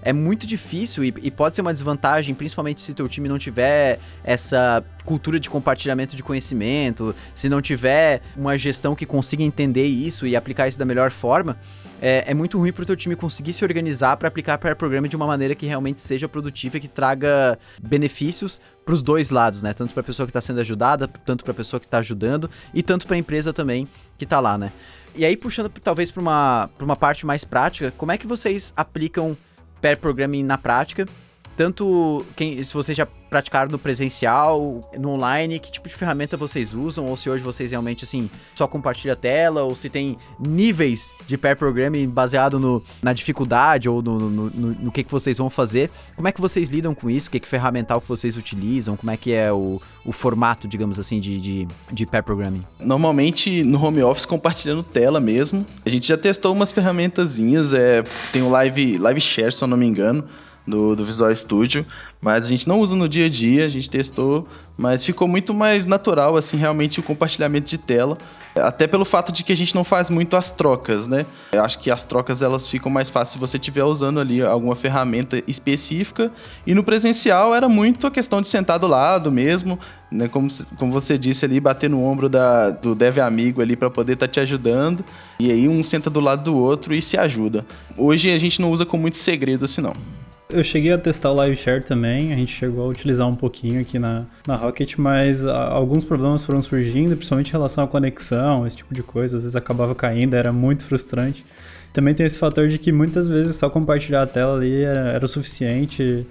é muito difícil e pode ser uma desvantagem, principalmente se teu time não tiver essa cultura de compartilhamento de conhecimento, se não tiver uma gestão que consiga entender isso e aplicar isso da melhor forma. É muito ruim pro teu time conseguir se organizar para aplicar pair programming de uma maneira que realmente seja produtiva e que traga benefícios pros 2 lados, né? Tanto pra pessoa que tá sendo ajudada, tanto pra pessoa que tá ajudando e tanto pra empresa também que tá lá, né? E aí, puxando talvez pra uma parte mais prática, como é que vocês aplicam pair programming na prática? Tanto se vocês já praticaram no presencial, no online, que tipo de ferramenta vocês usam, ou se hoje vocês realmente, assim, só compartilham a tela, ou se tem níveis de pair programming baseado na dificuldade, ou no que vocês vão fazer. Como é que vocês lidam com isso? Que ferramental que vocês utilizam? Como é que é o formato, digamos assim, de pair programming? Normalmente, no home office, compartilhando tela mesmo. A gente já testou umas ferramentazinhas, tem o Live Share, se eu não me engano, do Visual Studio, mas a gente não usa no dia a dia, a gente testou, mas ficou muito mais natural, assim, realmente o compartilhamento de tela, até pelo fato de que a gente não faz muito as trocas, né? Eu acho que as trocas, elas ficam mais fáceis se você estiver usando ali alguma ferramenta específica, e no presencial era muito a questão de sentar do lado mesmo, né? Como você disse ali, bater no ombro do dev amigo ali para poder estar te ajudando, e aí um senta do lado do outro e se ajuda. Hoje a gente não usa com muito segredo assim, não. Eu cheguei a testar o Live Share também, a gente chegou a utilizar um pouquinho aqui na Rocket, mas alguns problemas foram surgindo, principalmente em relação à conexão, esse tipo de coisa, às vezes acabava caindo, era muito frustrante. Também tem esse fator de que muitas vezes só compartilhar a tela ali era o suficiente,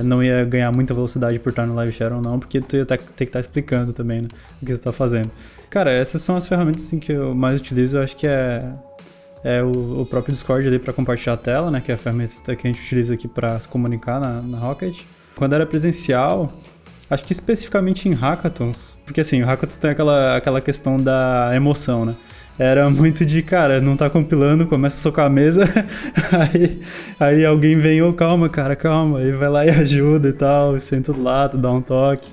não ia ganhar muita velocidade por estar no Live Share ou não, porque tu ia ter que estar explicando também, né, o que você está fazendo. Cara, essas são as ferramentas assim, que eu mais utilizo, eu acho que o próprio Discord ali para compartilhar a tela, né, que é a ferramenta que a gente utiliza aqui para se comunicar na Rocket. Quando era presencial, acho que especificamente em hackathons, porque assim, o hackathon tem aquela questão da emoção, né? Era muito de, cara, não tá compilando, começa a socar a mesa, aí alguém vem, calma, cara, calma, aí vai lá e ajuda e tal, senta do lado, dá um toque.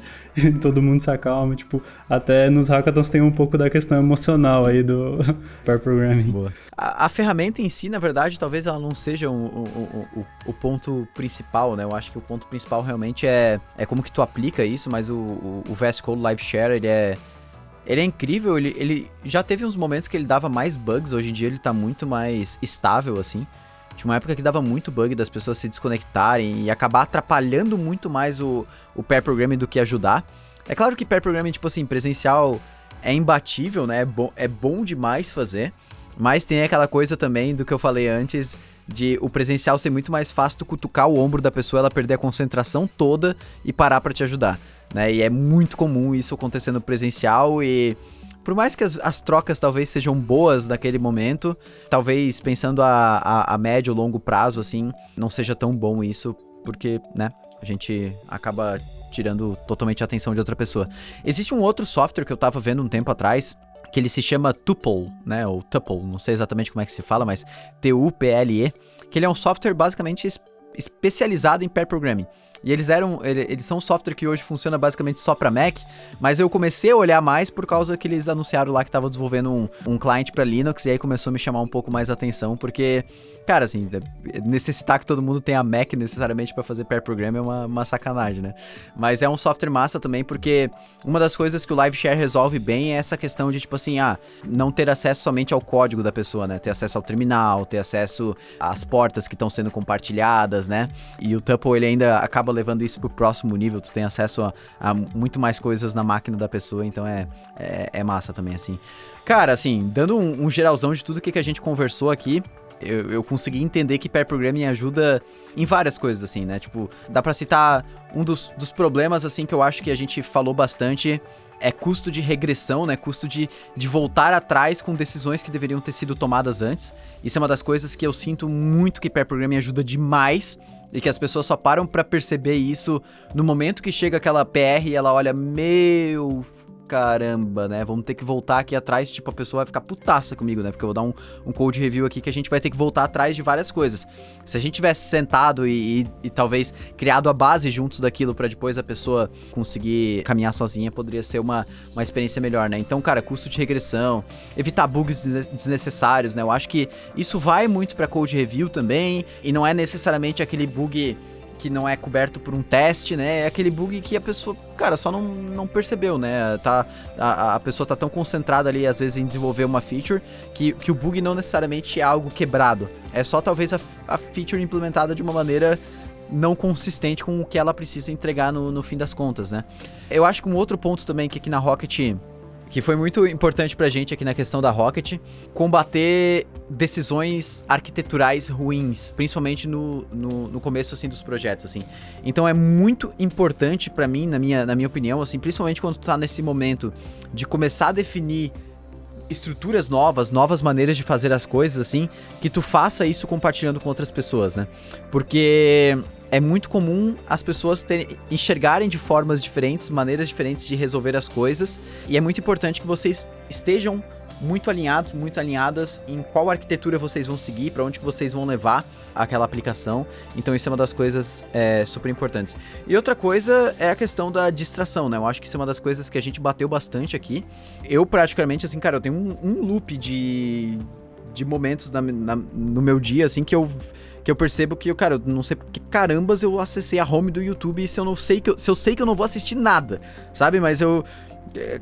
Todo mundo se acalma, tipo, até nos hackathons tem um pouco da questão emocional aí do pair programming. Boa. A ferramenta em si, na verdade, talvez ela não seja o ponto principal, né? Eu acho que o ponto principal realmente é como que tu aplica isso, mas o VS Code Live Share, ele é incrível, ele já teve uns momentos que ele dava mais bugs, hoje em dia ele tá muito mais estável, assim. Tinha uma época que dava muito bug das pessoas se desconectarem e acabar atrapalhando muito mais o pair programming do que ajudar. É claro que pair programming, tipo assim, presencial é imbatível, né? É bom demais fazer, mas tem aquela coisa também do que eu falei antes, de o presencial ser muito mais fácil tu cutucar o ombro da pessoa, ela perder a concentração toda e parar pra te ajudar, né? E é muito comum isso acontecer no presencial e... Por mais que as trocas talvez sejam boas naquele momento, talvez pensando a médio ou longo prazo, assim, não seja tão bom isso, porque, né, a gente acaba tirando totalmente a atenção de outra pessoa. Existe um outro software que eu tava vendo um tempo atrás, que ele se chama Tuple, né, ou Tuple, não sei exatamente como é que se fala, mas Tuple, que ele é um software basicamente especializado em pair programming. E eles são um software que hoje funciona basicamente só para Mac, mas eu comecei a olhar mais por causa que eles anunciaram lá que estavam desenvolvendo um client para Linux, e aí começou a me chamar um pouco mais a atenção, porque, cara, assim, necessitar que todo mundo tenha Mac necessariamente para fazer pair programming é uma sacanagem, né? Mas é um software massa também, porque uma das coisas que o LiveShare resolve bem é essa questão de, tipo assim, não ter acesso somente ao código da pessoa, né? Ter acesso ao terminal, ter acesso às portas que estão sendo compartilhadas, né? E o Tuple, ele ainda acaba levando isso pro próximo nível, tu tem acesso a muito mais coisas na máquina da pessoa, então é massa também, assim. Cara, assim, dando um geralzão de tudo que a gente conversou aqui, eu consegui entender que pair programming ajuda em várias coisas, assim, né? Tipo, dá pra citar um dos problemas, assim, que eu acho que a gente falou bastante, é custo de regressão, né? Custo de voltar atrás com decisões que deveriam ter sido tomadas antes. Isso é uma das coisas que eu sinto muito que pair programming ajuda demais, e que as pessoas só param pra perceber isso no momento que chega aquela PR e ela olha, meu caramba, né? Vamos ter que voltar aqui atrás, tipo, a pessoa vai ficar putaça comigo, né? Porque eu vou dar um code review aqui que a gente vai ter que voltar atrás de várias coisas. Se a gente tivesse sentado e talvez criado a base juntos daquilo pra depois a pessoa conseguir caminhar sozinha, poderia ser uma experiência melhor, né? Então, cara, custo de regressão, evitar bugs desnecessários, né? Eu acho que isso vai muito pra code review também, e não é necessariamente aquele bug que não é coberto por um teste, né? É aquele bug que a pessoa, cara, só não percebeu, né? A pessoa tá tão concentrada ali, às vezes, em desenvolver uma feature, que o bug não necessariamente é algo quebrado. É só, talvez, a feature implementada de uma maneira não consistente com o que ela precisa entregar no fim das contas, né? Eu acho que um outro ponto também que aqui na Rocket, que foi muito importante pra gente aqui na questão da Rocket, combater decisões arquiteturais ruins, principalmente no começo, assim, dos projetos, assim. Então é muito importante pra mim, na minha opinião, assim, principalmente quando tu tá nesse momento de começar a definir estruturas novas maneiras de fazer as coisas, assim, que tu faça isso compartilhando com outras pessoas, né? Porque é muito comum as pessoas enxergarem de formas diferentes, maneiras diferentes de resolver as coisas, e é muito importante que vocês estejam muito alinhados, muito alinhadas em qual arquitetura vocês vão seguir, para onde que vocês vão levar aquela aplicação. Então isso é uma das coisas super importantes. E outra coisa é a questão da distração, né? Eu acho que isso é uma das coisas que a gente bateu bastante aqui. Eu praticamente, assim, cara, eu tenho um loop de momentos no meu dia, assim, que eu percebo que, cara, eu não sei porque carambas eu acessei a home do YouTube se eu sei que eu não vou assistir nada, sabe? Mas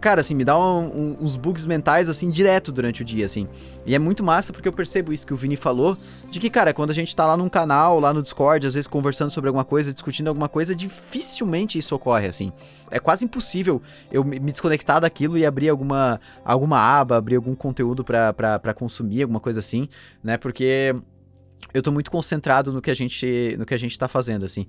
cara, assim, me dá uns bugs mentais, assim, direto durante o dia, assim. E é muito massa porque eu percebo isso que o Vini falou, de que, cara, quando a gente tá lá num canal, lá no Discord, às vezes conversando sobre alguma coisa, discutindo alguma coisa, dificilmente isso ocorre, assim. É quase impossível eu me desconectar daquilo e abrir alguma aba, abrir algum conteúdo pra consumir, alguma coisa assim, né? Porque eu tô muito concentrado no que a gente tá fazendo, assim.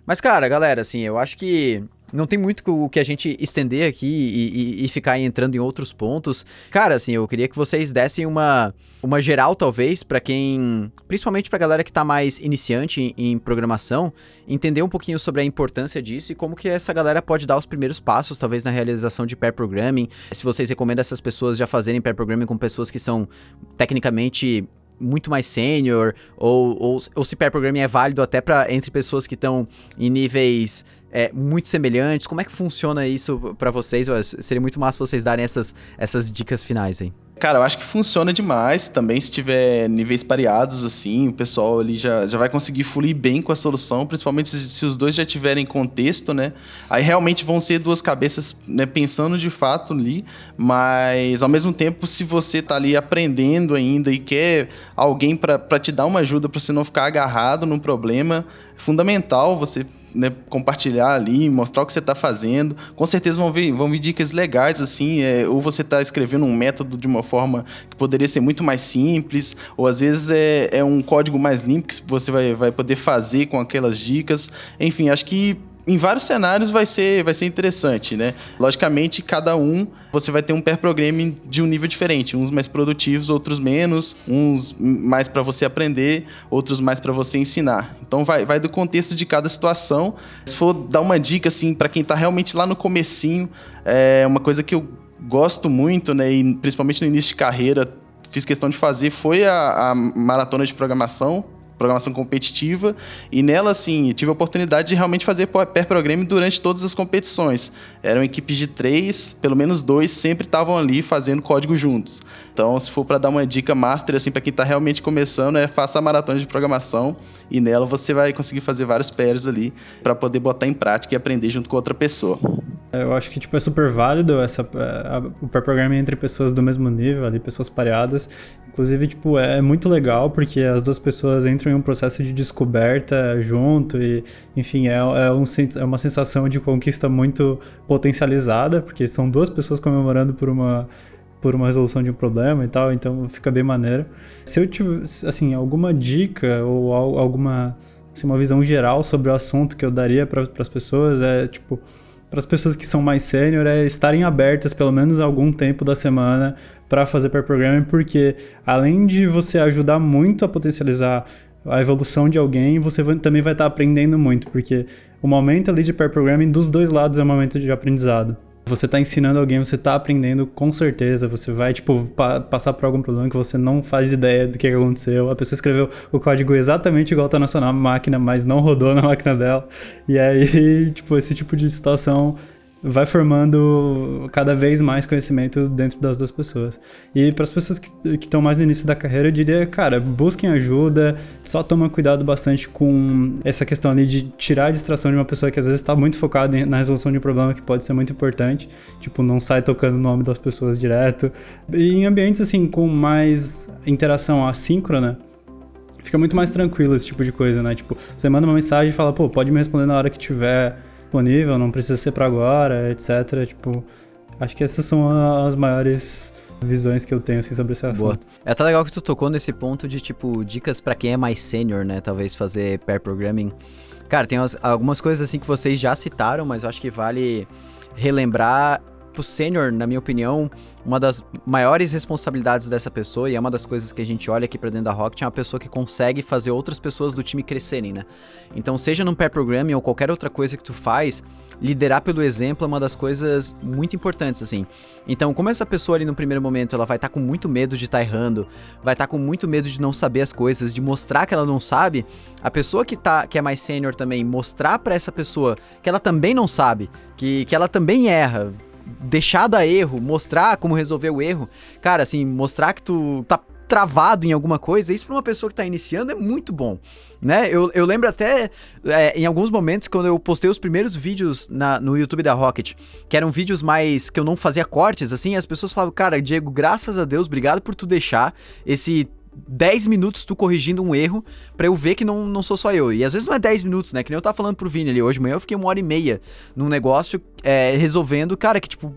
Mas, cara, galera, assim, eu acho que não tem muito o que a gente estender aqui e ficar entrando em outros pontos. Cara, assim, eu queria que vocês dessem uma geral, talvez, pra quem... Principalmente pra galera que tá mais iniciante em programação, entender um pouquinho sobre a importância disso e como que essa galera pode dar os primeiros passos, talvez, na realização de pair programming. Se vocês recomendam essas pessoas já fazerem pair programming com pessoas que são tecnicamente muito mais sênior, ou se pair programming é válido até entre pessoas que estão em níveis muito semelhantes. Como é que funciona isso pra vocês? Seria muito massa vocês darem essas dicas finais aí. Cara, eu acho que funciona demais também se tiver níveis pareados, assim, o pessoal ali já vai conseguir fluir bem com a solução, principalmente se os dois já tiverem contexto, né? Aí realmente vão ser duas cabeças, né, pensando de fato ali, mas ao mesmo tempo, se você tá ali aprendendo ainda e quer alguém para te dar uma ajuda para você não ficar agarrado num problema, é fundamental você, né, compartilhar ali, mostrar o que você está fazendo. Com certeza vão vir dicas legais, assim, ou você está escrevendo um método de uma forma que poderia ser muito mais simples, ou às vezes é um código mais limpo que você vai poder fazer com aquelas dicas. Enfim, acho que em vários cenários vai ser interessante, né? Logicamente, cada você vai ter um pair programming de um nível diferente, uns mais produtivos, outros menos, uns mais para você aprender, outros mais para você ensinar. Então vai do contexto de cada situação. Se for dar uma dica assim para quem está realmente lá no comecinho, é uma coisa que eu gosto muito, né, e principalmente no início de carreira fiz questão de fazer, foi a maratona de programação, programação competitiva, e nela, assim, tive a oportunidade de realmente fazer pair programming durante todas as competições. Eram equipes de 3, pelo menos 2 sempre estavam ali fazendo código juntos. Então, se for para dar uma dica master, assim, para quem está realmente começando, faça a maratona de programação, e nela você vai conseguir fazer vários pairs ali para poder botar em prática e aprender junto com outra pessoa. Eu acho que tipo, é super válido o pair programming entre pessoas do mesmo nível, ali, pessoas pareadas. Inclusive, tipo, é muito legal porque as duas pessoas entram em um processo de descoberta junto e, enfim, é uma sensação de conquista muito potencializada, porque são duas pessoas comemorando por uma resolução de um problema e tal, então fica bem maneiro. Se eu tiver, assim, alguma dica ou alguma, assim, uma visão geral sobre o assunto que eu daria para as pessoas tipo, para as pessoas que são mais sênior, estarem abertas pelo menos algum tempo da semana para fazer pair programming, porque além de você ajudar muito a potencializar a evolução de alguém, você também vai estar aprendendo muito, porque o momento ali de pair programming dos dois lados é um momento de aprendizado. Você tá ensinando alguém, você tá aprendendo com certeza, você vai, tipo, passar por algum problema que você não faz ideia do que aconteceu. A pessoa escreveu o código exatamente igual tá na sua máquina, mas não rodou na máquina dela. E aí, tipo, esse tipo de situação vai formando cada vez mais conhecimento dentro das duas pessoas. E para as pessoas que estão mais no início da carreira, eu diria, cara, busquem ajuda, só toma cuidado bastante com essa questão ali de tirar a distração de uma pessoa que às vezes está muito focada na resolução de um problema que pode ser muito importante, tipo, não sai tocando o nome das pessoas direto. E em ambientes assim, com mais interação assíncrona, fica muito mais tranquilo esse tipo de coisa, né? Tipo, você manda uma mensagem e fala, pô, pode me responder na hora que tiver disponível, não precisa ser pra agora, etc. Tipo, acho que essas são as maiores visões que eu tenho, assim, sobre esse assunto. Boa. É até legal que tu tocou nesse ponto de, tipo, dicas pra quem é mais sênior, né? Talvez fazer pair programming. Cara, tem algumas coisas, assim, que vocês já citaram, mas eu acho que vale relembrar. Pro sênior, na minha opinião, uma das maiores responsabilidades dessa pessoa, e é uma das coisas que a gente olha aqui pra dentro da Rocket, é uma pessoa que consegue fazer outras pessoas do time crescerem, né? Então, seja num pair programming ou qualquer outra coisa que tu faz, liderar pelo exemplo é uma das coisas muito importantes, assim. Então, como essa pessoa ali no primeiro momento, ela vai estar com muito medo de estar errando, vai estar com muito medo de não saber as coisas, de mostrar que ela não sabe, a pessoa que é mais sênior também, mostrar pra essa pessoa que ela também não sabe, que ela também erra, deixar dar erro, mostrar como resolver o erro, cara, assim, mostrar que tu tá travado em alguma coisa, isso pra uma pessoa que tá iniciando é muito bom, né? Eu lembro até, em alguns momentos, quando eu postei os primeiros vídeos no YouTube da Rocket, que eram vídeos mais, que eu não fazia cortes, assim, as pessoas falavam, cara, Diego, graças a Deus, obrigado por tu deixar esse 10 minutos tu corrigindo um erro pra eu ver que não sou só eu. E às vezes não é 10 minutos, né? Que nem eu tava falando pro Vini ali hoje de manhã, eu fiquei 1h30 num negócio resolvendo, cara, que tipo,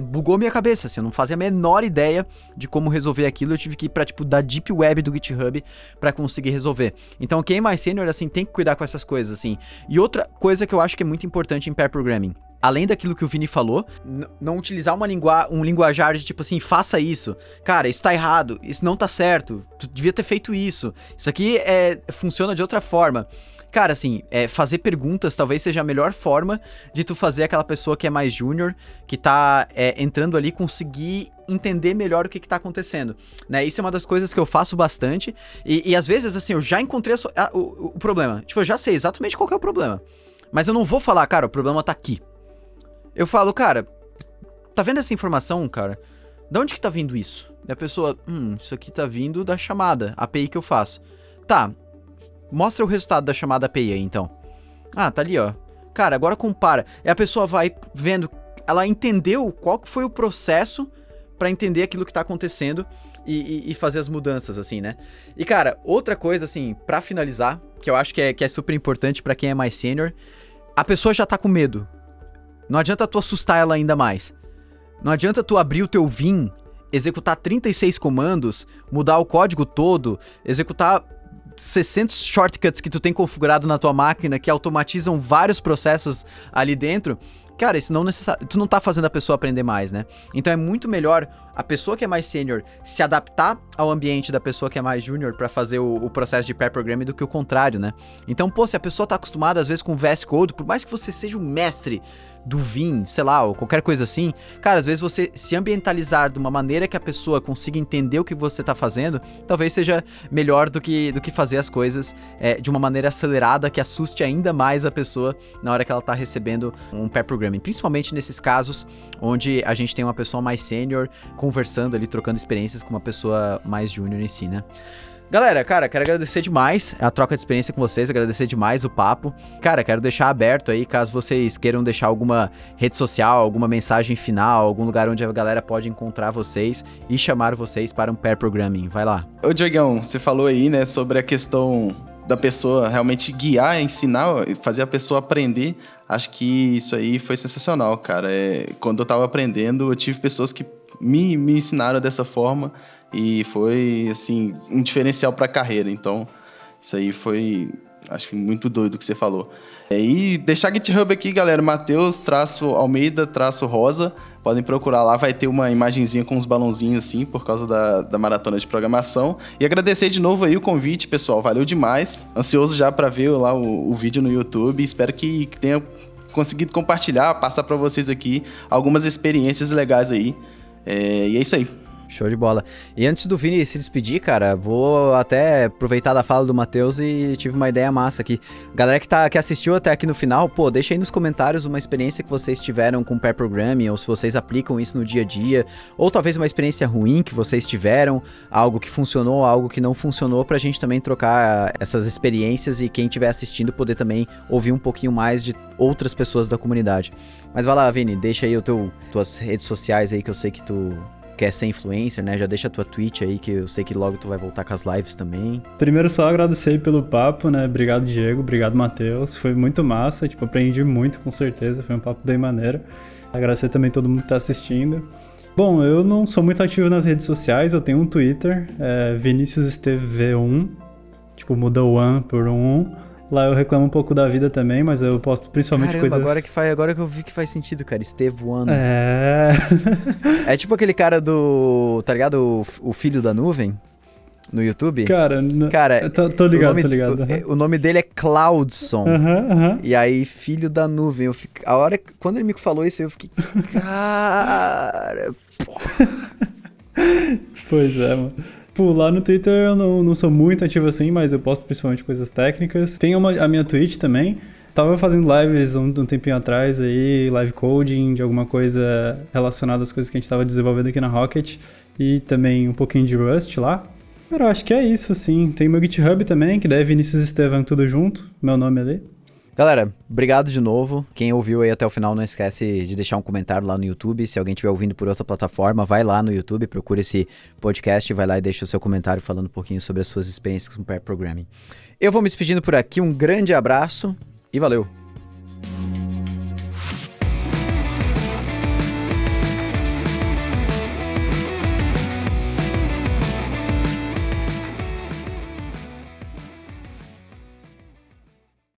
bugou minha cabeça, assim, eu não fazia a menor ideia de como resolver aquilo, eu tive que ir pra, tipo, da deep web do GitHub pra conseguir resolver. Então quem é mais sênior, assim, tem que cuidar com essas coisas, assim. E outra coisa que eu acho que é muito importante em pair programming, além daquilo que o Vini falou, não utilizar um linguajar de tipo assim, faça isso. Cara, isso tá errado, isso não tá certo, tu devia ter feito isso. Isso aqui funciona de outra forma. Cara, assim, fazer perguntas talvez seja a melhor forma de tu fazer aquela pessoa que é mais júnior, que tá entrando ali, conseguir entender melhor o que tá acontecendo, né? Isso é uma das coisas que eu faço bastante, e às vezes, assim, eu já encontrei o problema. Tipo, eu já sei exatamente qual que é o problema, mas eu não vou falar, cara, o problema tá aqui. Eu falo, cara, tá vendo essa informação, cara? Da onde que tá vindo isso? E a pessoa, isso aqui tá vindo da chamada API que eu faço. Tá, mostra o resultado da chamada API aí, então. Ah, tá ali, ó. Cara, agora compara. E a pessoa vai vendo, ela entendeu qual que foi o processo pra entender aquilo que tá acontecendo e fazer as mudanças, assim, né? E, cara, outra coisa, assim, pra finalizar, que eu acho que é super importante pra quem é mais sênior, a pessoa já tá com medo. Não adianta tu assustar ela ainda mais. Não adianta tu abrir o teu Vim, executar 36 comandos, mudar o código todo, executar 60 shortcuts que tu tem configurado na tua máquina, que automatizam vários processos ali dentro, cara, isso não necessário, tu não tá fazendo a pessoa aprender mais, né? Então é muito melhor a pessoa que é mais sênior se adaptar ao ambiente da pessoa que é mais júnior pra fazer o processo de pair programming do que o contrário, né? Então, pô, se a pessoa tá acostumada às vezes com VS Code, por mais que você seja um mestre do Vim, sei lá, ou qualquer coisa assim, cara, às vezes você se ambientalizar de uma maneira que a pessoa consiga entender o que você tá fazendo, talvez seja melhor do que fazer as coisas de uma maneira acelerada que assuste ainda mais a pessoa na hora que ela tá recebendo um pair programming, principalmente nesses casos onde a gente tem uma pessoa mais sênior conversando ali, trocando experiências com uma pessoa mais júnior em si, né? Galera, cara, quero agradecer demais a troca de experiência com vocês, agradecer demais o papo. Cara, quero deixar aberto aí, caso vocês queiram deixar alguma rede social, alguma mensagem final, algum lugar onde a galera pode encontrar vocês e chamar vocês para um pair programming. Vai lá. Ô, Diegão, você falou aí, né, sobre a questão da pessoa realmente guiar, ensinar, fazer a pessoa aprender. Acho que isso aí foi sensacional, cara. Quando eu tava aprendendo, eu tive pessoas que me ensinaram dessa forma e foi, assim, um diferencial pra carreira. Então, isso aí foi, acho que muito doido o que você falou. E deixar GitHub aqui, galera, Mateus-Almeida-Rosa. Podem procurar lá, vai ter uma imagenzinha com uns balãozinhos assim, por causa da maratona de programação. E agradecer de novo aí o convite, pessoal, valeu demais. Ansioso já para ver lá o vídeo no YouTube. Espero que tenha conseguido compartilhar, passar para vocês aqui algumas experiências legais aí. E é isso aí. Show de bola. E antes do Vini se despedir, cara, vou até aproveitar da fala do Matheus e tive uma ideia massa aqui. Galera que assistiu até aqui no final, pô, deixa aí nos comentários uma experiência que vocês tiveram com pair programming, ou se vocês aplicam isso no dia a dia, ou talvez uma experiência ruim que vocês tiveram, algo que funcionou, algo que não funcionou, pra gente também trocar essas experiências e quem estiver assistindo poder também ouvir um pouquinho mais de outras pessoas da comunidade. Mas vai lá, Vini, deixa aí tuas redes sociais aí, que eu sei que tu quer ser influencer, né? Já deixa a tua Twitch aí, que eu sei que logo tu vai voltar com as lives também. Primeiro, só agradecer aí pelo papo, né? Obrigado, Diego. Obrigado, Matheus. Foi muito massa. Tipo, aprendi muito, com certeza. Foi um papo bem maneiro. Agradecer também todo mundo que tá assistindo. Bom, eu não sou muito ativo nas redes sociais. Eu tenho um Twitter, ViniciusSteveV1. Tipo, muda o 1 por um 1. Lá eu reclamo um pouco da vida também, mas eu posto principalmente Caramba, coisas... agora que eu vi que faz sentido, cara. Estevoando. É tipo aquele cara do... Tá ligado? O filho da nuvem? No YouTube? Cara, tô ligado, tô ligado. O nome dele é Cloudson. E aí, filho da nuvem. Quando ele me falou isso, eu fiquei... Cara... Pois é, mano. Pô, lá no Twitter eu não sou muito ativo assim, mas eu posto principalmente coisas técnicas. Tem a minha Twitch também. Tava fazendo lives um tempinho atrás aí, live coding, de alguma coisa relacionada às coisas que a gente tava desenvolvendo aqui na Rocket. E também um pouquinho de Rust lá. Cara, eu acho que é isso, assim. Tem meu GitHub também, que é Vinícius Estevam, tudo junto. Meu nome ali. Galera, obrigado de novo. Quem ouviu aí até o final, não esquece de deixar um comentário lá no YouTube. Se alguém estiver ouvindo por outra plataforma, vai lá no YouTube, procura esse podcast, vai lá e deixa o seu comentário falando um pouquinho sobre as suas experiências com pair programming. Eu vou me despedindo por aqui, um grande abraço e valeu!